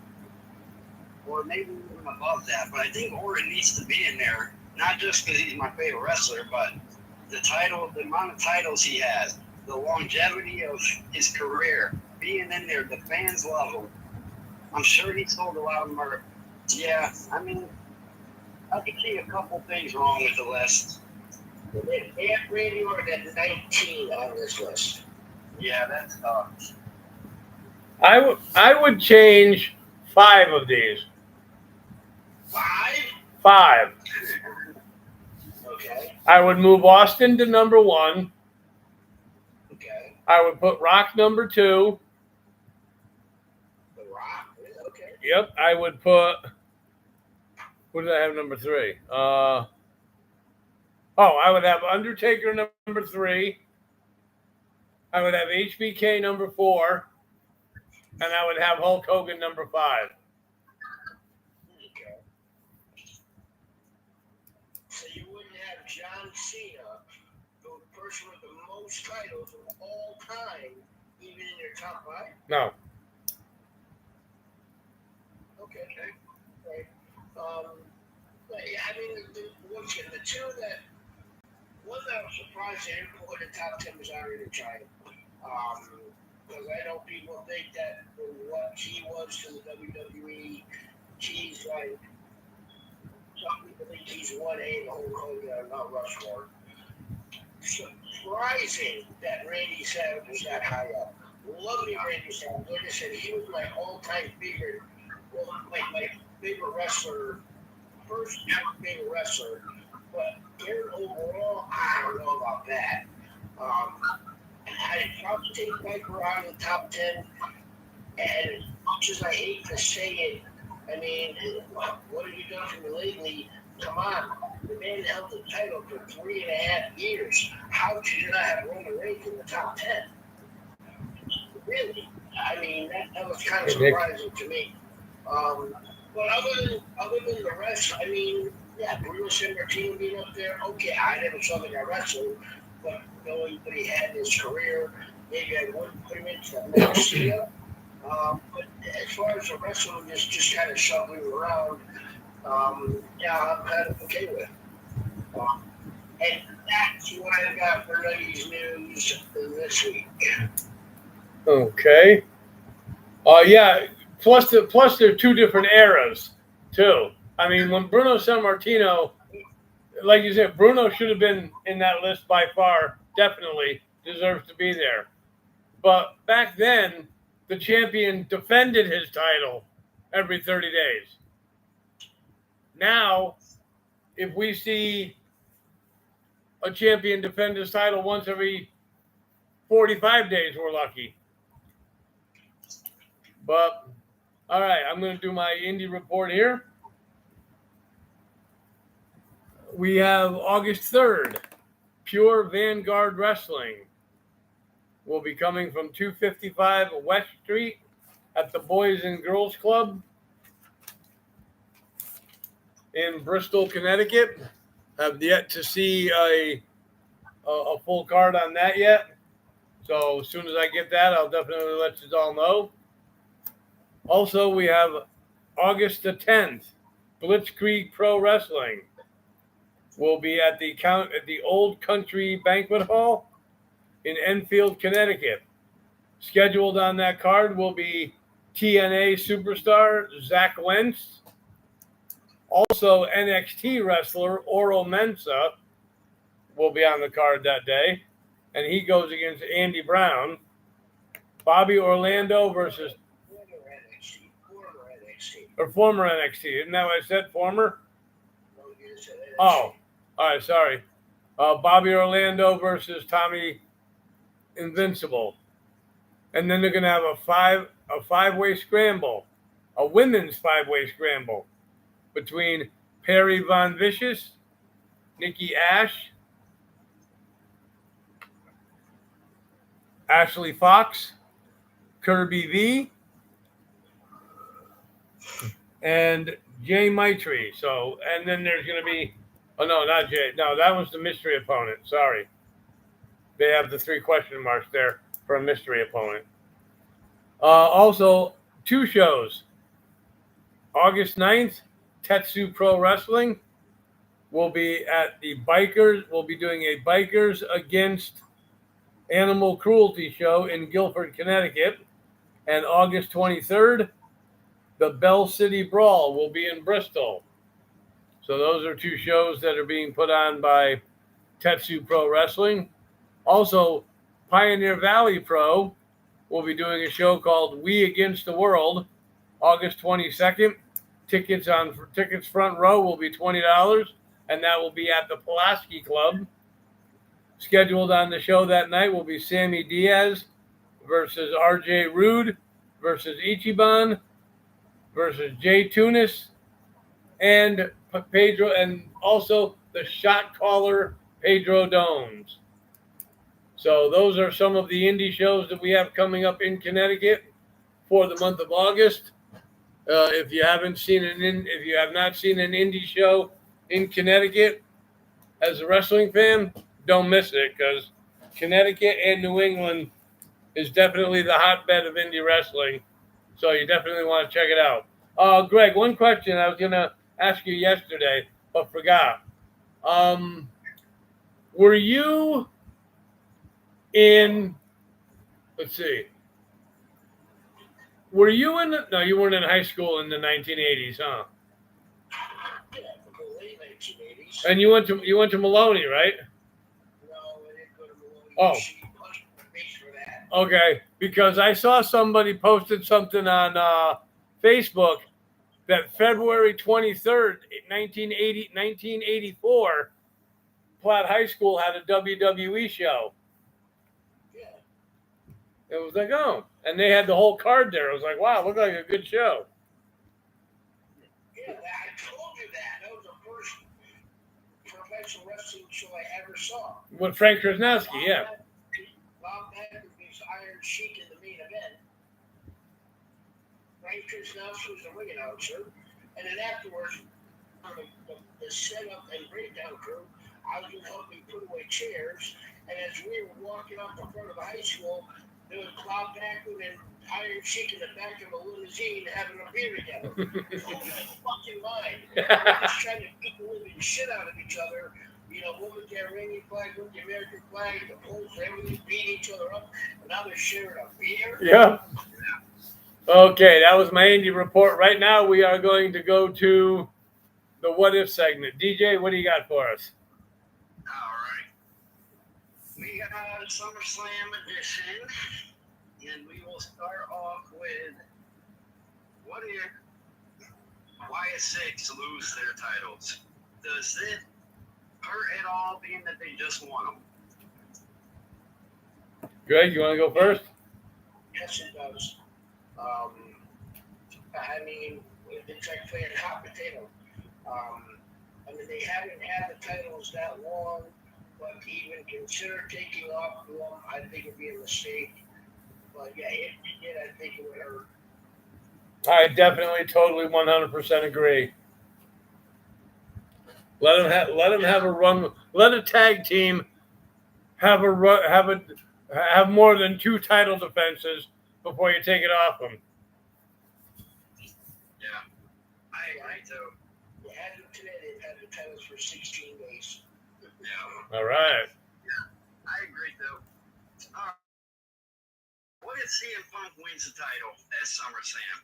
Or maybe even above that. But I think Orton needs to be in there. Not just because he's my favorite wrestler, but the amount of titles he has, the longevity of his career, being in there, the fans love him. I'm sure he sold a lot of merch. Yeah, I mean, I can see a couple things wrong with the list. They have Randy Orton at 19 on this list. Yeah, that's tough. I would change 5 of these. 5? 5. Okay. I would move Austin to number 1. Okay. I would put Rock number 2. The Rock. Okay. Yep. I would put. Who did I have number 3? I would have Undertaker number 3. I would have HBK number 4. And I would have Hulk Hogan number 5. Okay. So you wouldn't have John Cena, the person with the most titles of all time, even in your top 5? No. Okay. Right. I mean, the two that, one that I'm surprised they didn't put in the top 10 was Andre the Giant. Because I know people think that what he was to the WWE, he's like, some people think he's 1A in the whole Hogan and Mount Rushmore. Surprising that Randy Savage was that high up. Love me, Randy Savage. Like I said, he was my all-time favorite, well, my favorite wrestler, first favorite wrestler. But here overall, I don't know about that. I'd probably take Piper out of the top 10. And as much as I hate to say it, I mean, what have you done for me lately? Come on. The man held the title for 3.5 years. How could you not have Roman Reigns in the top 10? Really? I mean, that was kind of surprising to me. But other than the rest, I mean, yeah, Bruno Sammartino being up there, okay, I never saw the guy wrestle, but knowing what he had in his career, maybe I wouldn't put him into the next year. But as far as the wrestling just kind of shuffling around, yeah, I'm kind of okay with. And that's what I've got for Nuggies News this week. Okay. Yeah. Plus, they're two different eras too. I mean, when Bruno Sammartino, like you said, Bruno should have been in that list by far. Definitely deserves to be there. But back then, the champion defended his title every 30 days. Now, if we see a champion defend his title once every 45 days, we're lucky. But, all right, I'm going to do my indie report here. We have August 3rd, Pure Vanguard Wrestling will be coming from 255 West Street at the Boys and Girls Club in Bristol, Connecticut. Have yet to see a full card on that yet. So as soon as I get that, I'll definitely let you all know. Also, we have August the 10th, Blitzkrieg Pro Wrestling will be at the Old Country Banquet Hall in Enfield, Connecticut. Scheduled on that card will be TNA superstar Zach Wentz. Also, NXT wrestler Oro Mensah will be on the card that day, and he goes against Andy Brown. Bobby Orlando versus former NXT. Isn't that what I said? Former? Oh, all right. Sorry. Bobby Orlando versus Tommy Invincible, and then they're going to have a five-way scramble, a women's five-way scramble between Perry Von Vicious, Nikki Ash, Ashley Fox, Kirby V, and Jay Maitri. So, and then there's going to be, oh no, not Jay. No, that was the mystery opponent. Sorry. They have the 3 question marks there for a mystery opponent. Also, 2 shows. August 9th, Tetsu Pro Wrestling will be at the Bikers. We'll be doing a Bikers Against Animal Cruelty show in Guilford, Connecticut. And August 23rd, the Bell City Brawl will be in Bristol. So those are 2 shows that are being put on by Tetsu Pro Wrestling. Also, Pioneer Valley Pro will be doing a show called We Against the World, August 22nd. Tickets front row will be $20, and that will be at the Pulaski Club. Scheduled on the show that night will be Sammy Diaz versus RJ Rude versus Ichiban versus Jay Tunis and Pedro, and also the shot caller Pedro Domes. So those are some of the indie shows that we have coming up in Connecticut for the month of August. If you have not seen an indie show in Connecticut as a wrestling fan, don't miss it because Connecticut and New England is definitely the hotbed of indie wrestling. So you definitely want to check it out. Greg, one question I was going to ask you yesterday, but forgot. Were you in, let's see, were you in the, no, you weren't in high school in the 1980s, huh? Yeah, the late 1980s. And you went to Maloney, right? No, I didn't go to Maloney. Oh. She punched my face for that. Okay, because I saw somebody posted something on Facebook that February 23rd, 1984, Platt High School had a WWE show. Yeah. It was like, oh, and they had the whole card there. It was like, wow, looked like a good show. Yeah, I told you that. That was the first professional wrestling show I ever saw. With Frank Krasnowski, yeah. Bob McAfee's Iron Sheik in the main event. Frank Krasnowski was the ring announcer. And then afterwards, the setup and breakdown crew, I was going to help me put away chairs. And as we were walking up the front of the high school, there was Bob Backlund and Iron Sheik in the back of a limousine having a beer together. It's my fucking mind. We're just trying to beat the living shit out of each other. You know, one with the Iranian flag, one with the American flag, the Poles, everything beat each other up. And now they're sharing a beer. Yeah. Okay, that was my indie report. Right now, we are going to go to the What If segment. DJ, what do you got for us? All right. We got a SummerSlam edition, and we will start off with what if Wyatt Six lose their titles? Does it hurt at all, being that they just won them? Greg, you want to go first? Yes, it does. I mean, it's like playing hot potato. I mean, they haven't had the titles that long, but to even consider taking off one, I think it'd be a mistake. But yeah, if you did, I think it would hurt. I definitely, totally, 100% agree. Let them have a run. Let a tag team have more than 2 title defenses before you take it off them. Yeah, I agree too. As of today, they've had the titles for 16 days. Yeah, All right. I agree too. What if CM Punk wins the title at SummerSlam?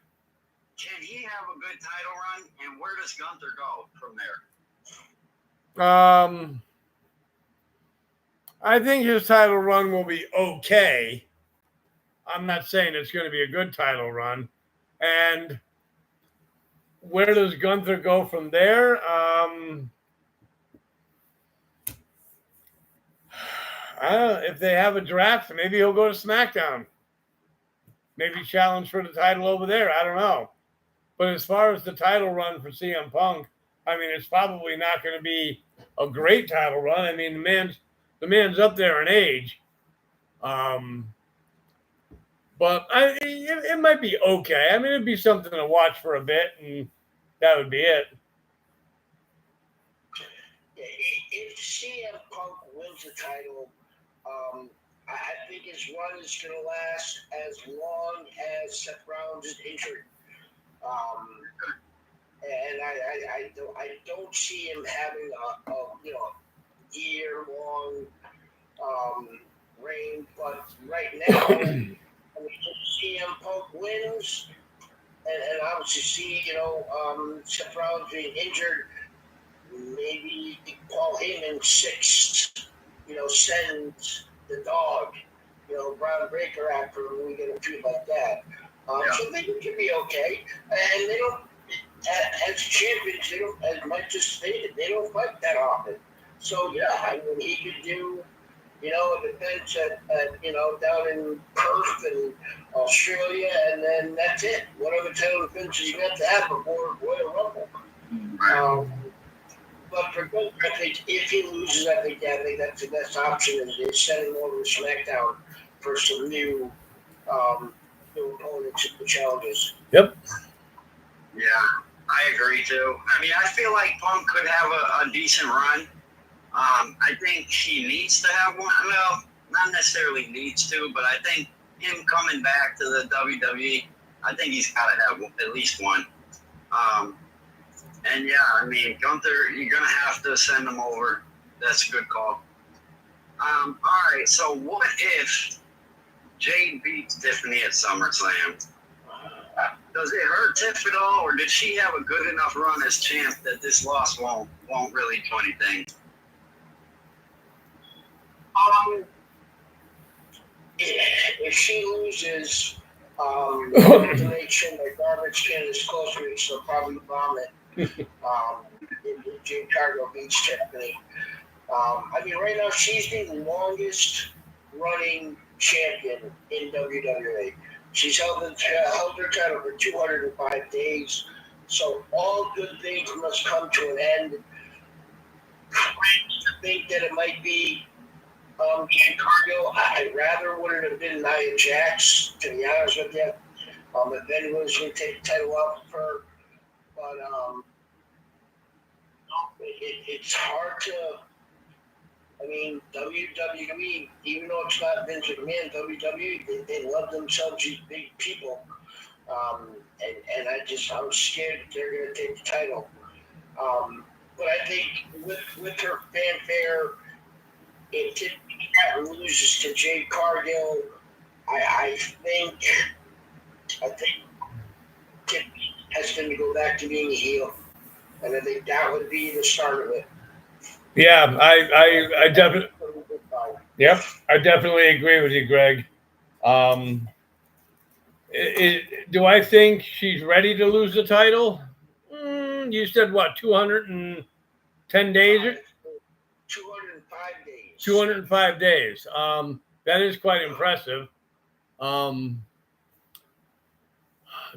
Can he have a good title run, and where does Gunther go from there? I think his title run will be okay. I'm not saying it's going to be a good title run. And where does Gunther go from there? I don't know. If they have a draft, maybe he'll go to SmackDown. Maybe challenge for the title over there. I don't know. But as far as the title run for CM Punk, I mean, it's probably not going to be a great title run. I mean, the man's up there in age. But it might be okay. I mean, it'd be something to watch for a bit, and that would be it. If CM Punk wins the title, I think his run is going to last as long as Seth Rollins is injured. And I don't see him having a year-long reign. But right now, I mean, if CM Punk wins, and obviously see Seth Rollins being injured, maybe Paul Heyman sixth, send the dog, Braun Breaker after him, we get a feud like that. So I think it could be okay. And they don't, as champions, they don't, as Mike just stated, they don't fight that often. So yeah, I mean, he could do, a defense at down in Perth and Australia, and then that's it. What other title defenses you got to have before Royal Rumble? But for both, I think if he loses, I think that's the best option is send him over to SmackDown for some new opponents and challenges. Yep. Yeah, I agree too. I mean, I feel like Punk could have a decent run, I think he needs to have one. Well, not necessarily needs to, but I think him coming back to the WWE, I think he's got to have at least one. And yeah, I mean, Gunther, you're going to have to send him over. That's a good call. All right, so what if Jade beats Tiffany at SummerSlam? Does it hurt Tiff at all, or did she have a good enough run as champ that this loss won't really do anything? If she loses, to make sure my garbage can is close to me, she'll probably vomit. If Jade Cargill beats Tiffany. I mean, right now she's the longest running champion in WWE. She's held her title for 205 days. So all good things must come to an end. I think that it might be Jade Cargill. I'd rather would it have been Nia Jax, to be honest with you. If anyone was going to take the title off of her. But it's hard to. I mean, WWE, even though it's not Vince McMahon, WWE, they love themselves, these big people. And I'm scared that they're going to take the title. But I think with her fanfare, if Tiffany loses to Jade Cargill, I think Tiffany has to go back to being a heel. And I think that would be the start of it. Yeah, I definitely. Yep, I definitely agree with you, Greg. Do I think she's ready to lose the title? You said what? 210 days? 205 days. 205 days. That is quite impressive.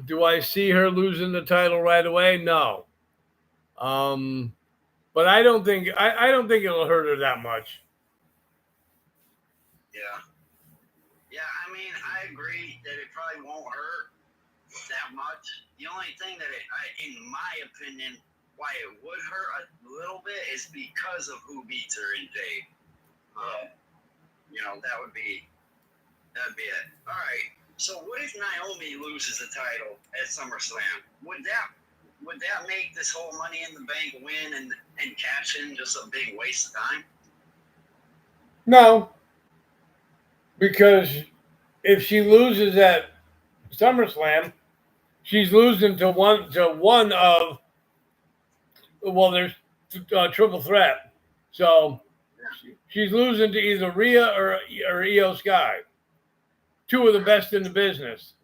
Do I see her losing the title right away? No. But I don't think it'll hurt her that much. Yeah, I mean, I agree that it probably won't hurt that much. The only thing that in my opinion, why it would hurt a little bit is because of who beats her in Jade. That'd be it. All right. So what if Naomi loses the title at SummerSlam? Would that make this whole Money in the Bank win and cash in just a big waste of time? No. Because if she loses at SummerSlam, she's losing to one of, well, there's triple threat. So she's losing to either Rhea or Io Sky, two of the best in the business.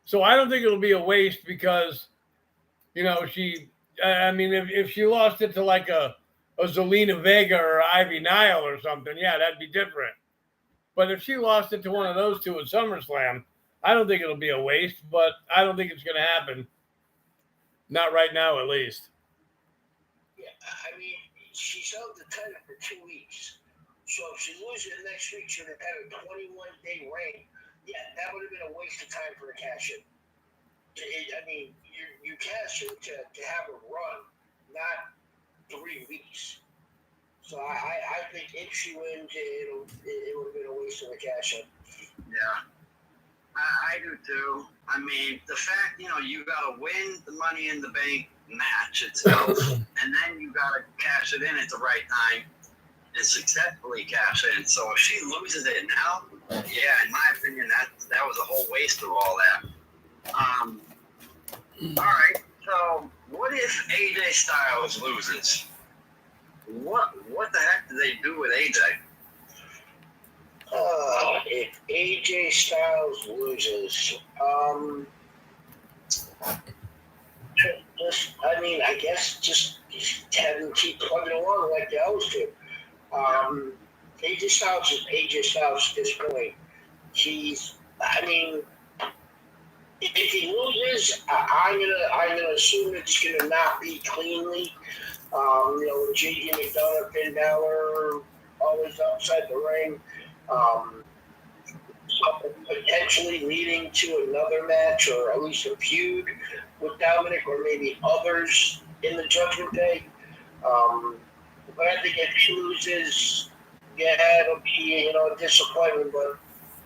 So I don't think it'll be a waste because, if she lost it to like a Zelina Vega or Ivy Nile or something, yeah, that'd be different. But if she lost it to one of those two at SummerSlam, I don't think it'll be a waste, but I don't think it's going to happen. Not right now, at least. Yeah, I mean, she's held the title for 2 weeks. So if she loses it next week, she would have had a 21-day reign. Yeah, that would have been a waste of time for a cash-in. I mean, you cash in to have a run, not 3 weeks. So I think if she wins, it would have been a waste of a cash-in. Yeah, I do too. I mean, the fact, you got to win the Money in the Bank match itself, and then you got to cash it in at the right time and successfully cash in. So if she loses it now, yeah, in my opinion, that was a whole waste of all that. All right, so what if AJ Styles loses? What the heck do they do with AJ? If AJ Styles loses, I guess just have him keep plugging along like they always do. AJ Styles is AJ Styles at this point. If he loses, I'm gonna assume it's gonna not be cleanly. JD McDonough, Finn Balor, always outside the ring. Potentially leading to another match or at least a feud with Dominic or maybe others in the Judgment Day. But I think if he loses, yeah, it'll be a disappointment, but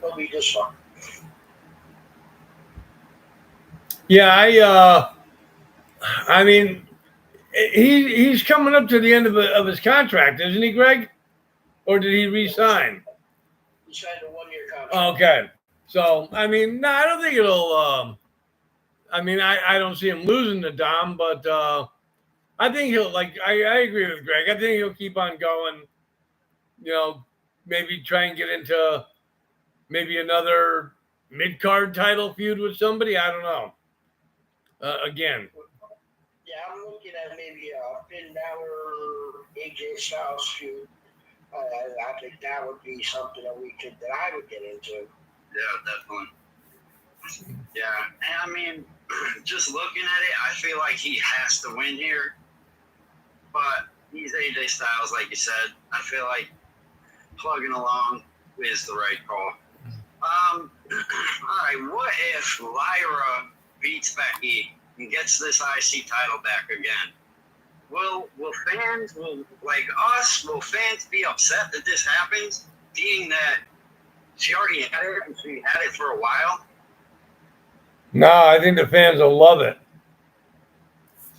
it'll be just fun. Yeah, I mean, he's coming up to the end of his contract, isn't he, Greg? Or did he re-sign? He signed a 1-year contract. Okay, so I mean, no, I don't think it'll. I mean, I don't see him losing to Dom, but I think he'll I agree with Greg. I think he'll keep on going. You know, maybe try and get into maybe another mid card title feud with somebody. I don't know. Again, Yeah, I'm looking at maybe a Finn Balor, AJ Styles feud. I think that would be something that I would get into. Yeah, definitely. Yeah, and I mean, just looking at it, I feel like he has to win here. But he's AJ Styles, like you said. I feel like plugging along is the right call. All right, what if Lyra beats Becky and gets this IC title back again? Will fans be upset that this happens, being that she already had it and she had it for a while? no, I think the fans will love it.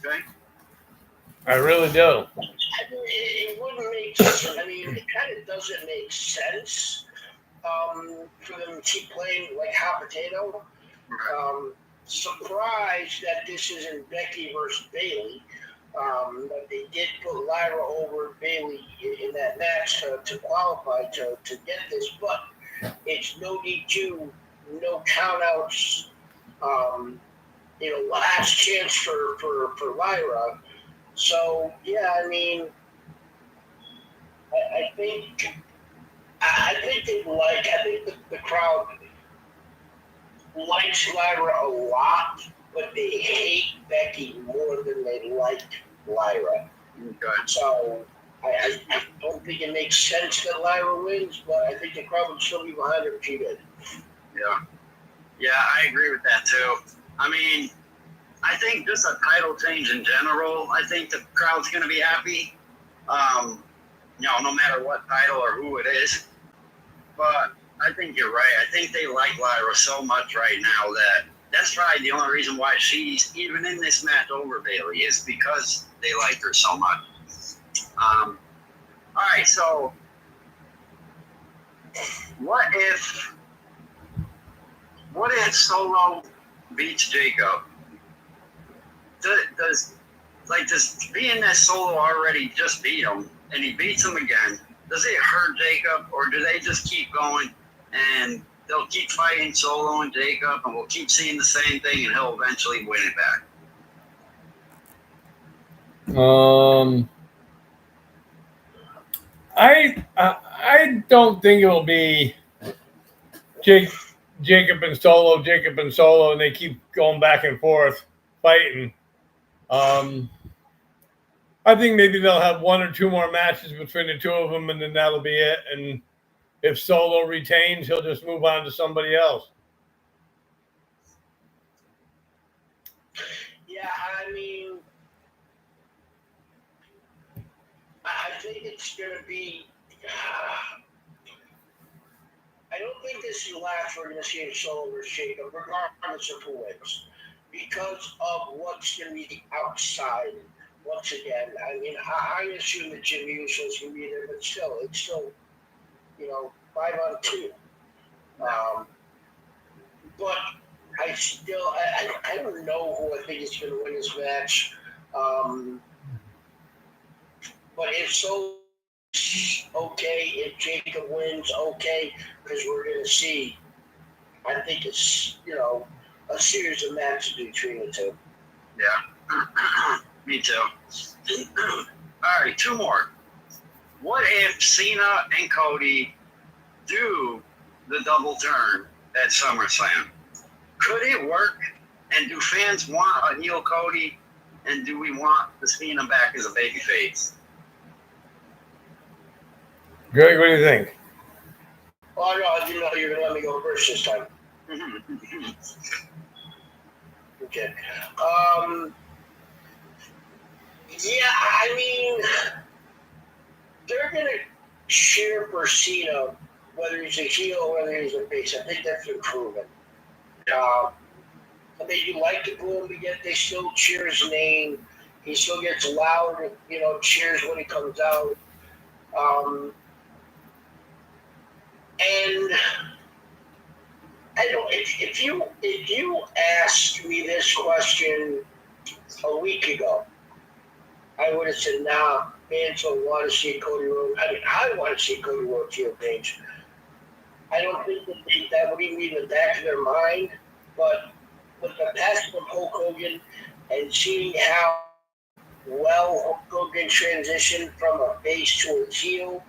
Okay. I really do. It wouldn't make sense. I mean, it kind of doesn't make sense for them to keep playing like hot potato. Surprised that this isn't Becky versus Bayley. But they did put Lyra over Bayley in that match to qualify to get this, but it's no DQ, no countouts. Last chance for Lyra. So yeah, I mean, I think the crowd likes Lyra a lot, but they hate Becky more than they like Lyra. Okay. So I don't think it makes sense that Lyra wins, but I think the crowd would still be behind her if she did. Yeah, I agree with that too. I mean, I think just a title change in general, I think the crowd's going to be happy. No matter what title or who it is. But I think you're right. I think they like Lyra so much right now that's probably the only reason why she's even in this match over Bayley is because they like her so much. All right, so what if Solo beats Jacob? Does being that Solo already just beat him and he beats him again, does it hurt Jacob, or do they just keep going and they'll keep fighting Solo and Jacob and we'll keep seeing the same thing and he'll eventually win it back? I don't think it'll be Jacob and Solo, and they keep going back and forth fighting. I think maybe they'll have one or two more matches between the two of them, and then that'll be it. And if Solo retains, he'll just move on to somebody else. Yeah, I mean, I think it's going to be. I don't think this is the last we're going to see in Solo versus Jacob, regardless of who wins, because of what's going to be outside. Once again, I mean, I assume that Jimmy Uso's going to be there, but still, it's still, 5-on-2. But I don't know who I think is going to win this match. But if so, okay. If Jacob wins, okay, because we're going to see, I think it's, a series of matches between the two. Yeah. Me too. All right, two more. What if Cena and Cody do the double turn at SummerSlam? Could it work? And do fans want a heel Cody? And do we want the Cena back as a babyface? Greg, what do you think? Oh, no, you're going to let me go first this time. Okay. Yeah, I mean, cheer for Cena, whether he's a heel or whether he's a face. I think that's been proven. I mean, you like to boo him, but yet they still cheer his name. He still gets loud, cheers when he comes out. And I don't. If you asked me this question a week ago, I would have said, "Nah, fans don't want to see Cody Rhodes." I mean, I want to see Cody Rhodes heel page. I don't think that would even be in the back of their mind, but with the passing of Hulk Hogan and seeing how well Hulk Hogan transitioned from a face to a heel,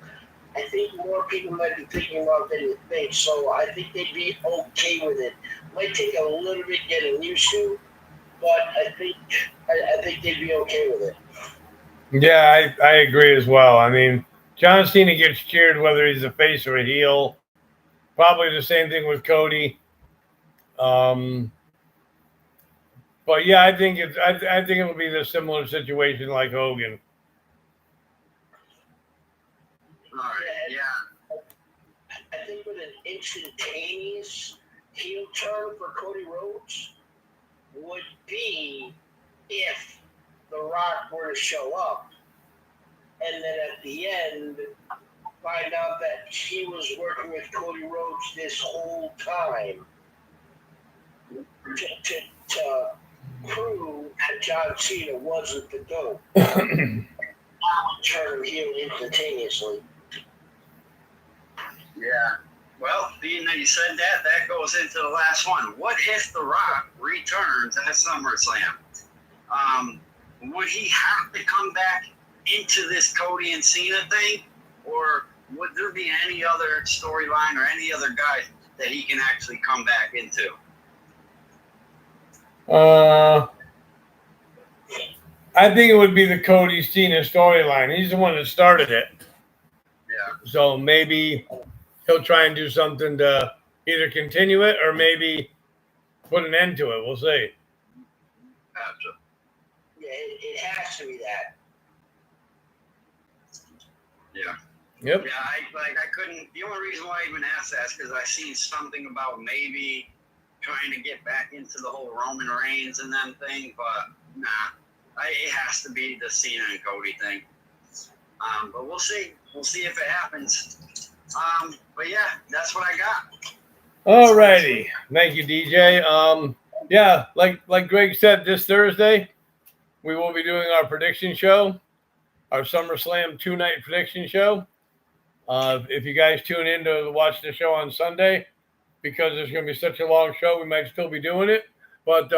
I think more people might be thinking about than you think. So I think they'd be okay with it. Might take a little bit getting used to, but I think they'd be okay with it. Yeah, I agree as well. I mean, John Cena gets cheered whether he's a face or a heel. Probably the same thing with Cody. But yeah, I think it'll be the similar situation like Hogan. All right, yeah. I think with an instantaneous heel turn for Cody Rhodes would be if The Rock were to show up and then at the end find out that he was working with Cody Rhodes this whole time to prove that John Cena wasn't the GOAT. I would turn him heel instantaneously. Yeah. Well, being that you said that, that goes into the last one. What if The Rock returns at SummerSlam? Would he have to come back into this Cody and Cena thing? Or would there be any other storyline or any other guy that he can actually come back into? I think it would be the Cody Cena storyline. He's the one that started it. Yeah. So maybe he'll try and do something to either continue it or maybe put an end to it. We'll see. Gotcha. Yeah, it has to be that. Yeah. Yep. Yeah, I couldn't. The only reason why I even asked that is because I seen something about maybe trying to get back into the whole Roman Reigns and them thing, but nah, it has to be the Cena and Cody thing. But we'll see. We'll see if it happens. But yeah, that's what I got. Alrighty. Thank you, DJ. Yeah, like Greg said, this Thursday we will be doing our prediction show, our SummerSlam 2-night prediction show. If you guys tune in to watch the show on Sunday, because it's going to be such a long show, we might still be doing it. But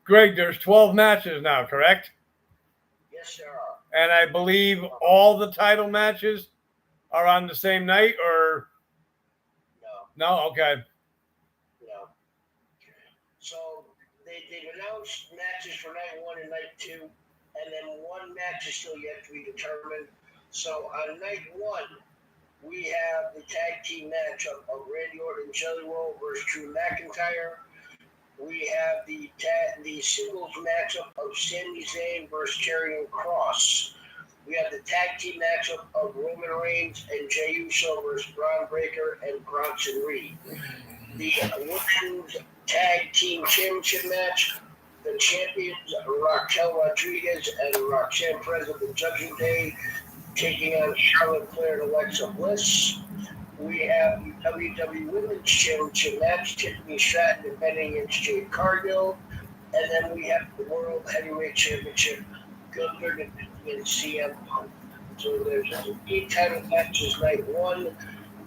Greg, there's 12 matches now, correct? Yes, sir. And I believe all the title matches are on the same night, or no? Okay. No. So they've announced matches for night 1 and night 2, and then one match is still yet to be determined. So on night 1, we have the tag team matchup of Randy Orton and Jelly Roll versus Drew McIntyre. We have the singles matchup of Sami Zayn versus Karrion Kross. We have the tag team matchup of Roman Reigns and Jey Uso versus Braun Breaker and Bronson Reed. The women's tag team championship match, the champions Raquel Rodriguez and Roxanne Perez of the Judgment Day taking on Charlotte Flair and Alexa Bliss. We have the WWE Women's Championship match, Tiffany Stratton defending against Jade Cargill. And then we have the World Heavyweight Championship, Gunther defending against CM Punk. So there's 8 title matches night 1.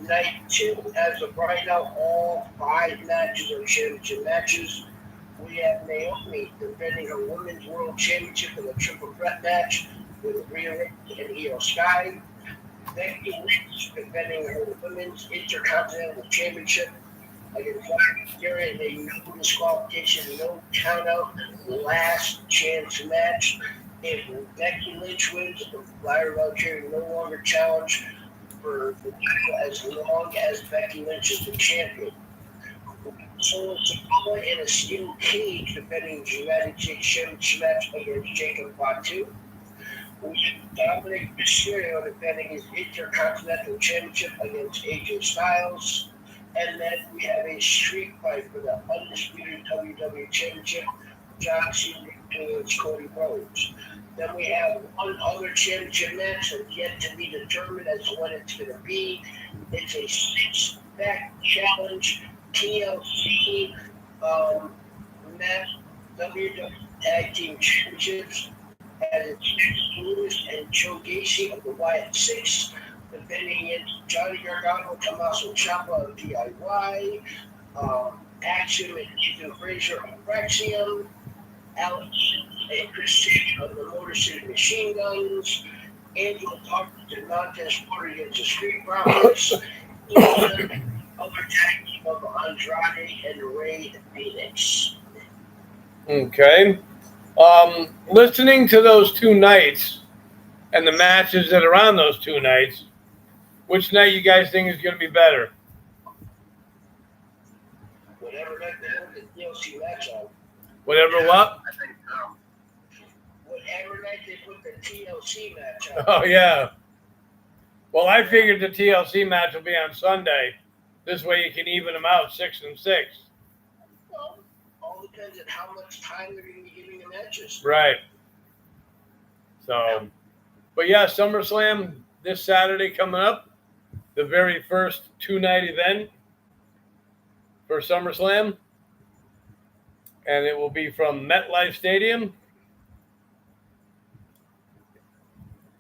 Night 2, as of right now, all 5 matches are championship matches. We have Naomi defending her Women's World Championship in a triple threat match with Rhea Ripley and Io Sky. Becky Lynch defending her Women's Intercontinental Championship against Lashley in a no disqualification, no countout, last chance match. If Becky Lynch wins, Lyra Valkyrie no longer challenge for the title as long as Becky Lynch is the champion. So Samoa in a steel cage defending the United States Championship match against Jacob Fatu. Dominic Mysterio defending his Intercontinental Championship against AJ Styles. And then we have a street fight for the undisputed WWE Championship, John Cena against Cody Rhodes. Then we have one other championship match that's yet to be determined as to when it's going to be. It's a six-pack challenge, TLC match, WWE Tag Team Championships, as it's Lewis and Joe Gacy of the Wyatt Six defending against Johnny Gargano, Tommaso Ciampa of DIY, Axiom and Ethan Frazier of Fraxium, Alex and Christian of the Motor City Machine Guns, Angelo Dawkins and Montez Ford against the Street Profits, and other tag team of Andrade and Ray Phoenix. Okay. Listening to those two nights and the matches that are on those two nights, which night you guys think is going to be better? Whatever night they put the TLC match on. Whatever what? I think so. Whatever night they put the TLC match on. Oh, yeah. Well, I figured the TLC match will be on Sunday. This way you can even them out 6 and 6. Well, all depends on how much time they're going to be giving the matches. Right. So, but yeah, SummerSlam this Saturday coming up. The very first two-night event for SummerSlam. And it will be from MetLife Stadium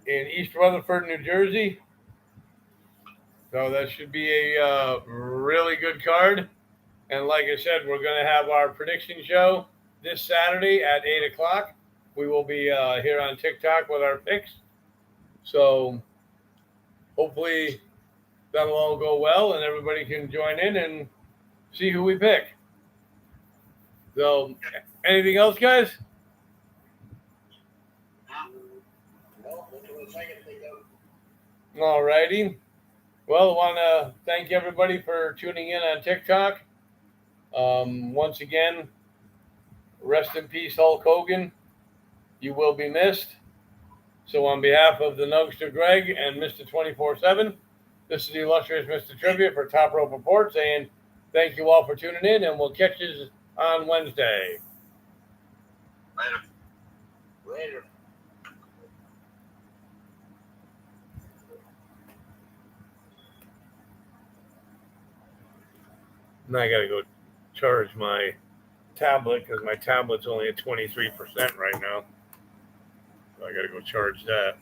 in East Rutherford, New Jersey. So that should be a really good card. And like I said, we're going to have our prediction show this Saturday at 8 o'clock. We will be here on TikTok with our picks. So hopefully that'll all go well and everybody can join in and see who we pick. So anything else, guys? No, that's what I can think of. All righty. Well, I want to thank everybody for tuning in on TikTok. Once again, rest in peace, Hulk Hogan. You will be missed. So on behalf of the Nugster Greg and Mr. 24/7, this is the illustrious Mr. Trivia for Top Rope Report saying thank you all for tuning in, and we'll catch you on Wednesday. Later. Now I got to go charge my tablet because my tablet's only at 23% right now. So I got to go charge that.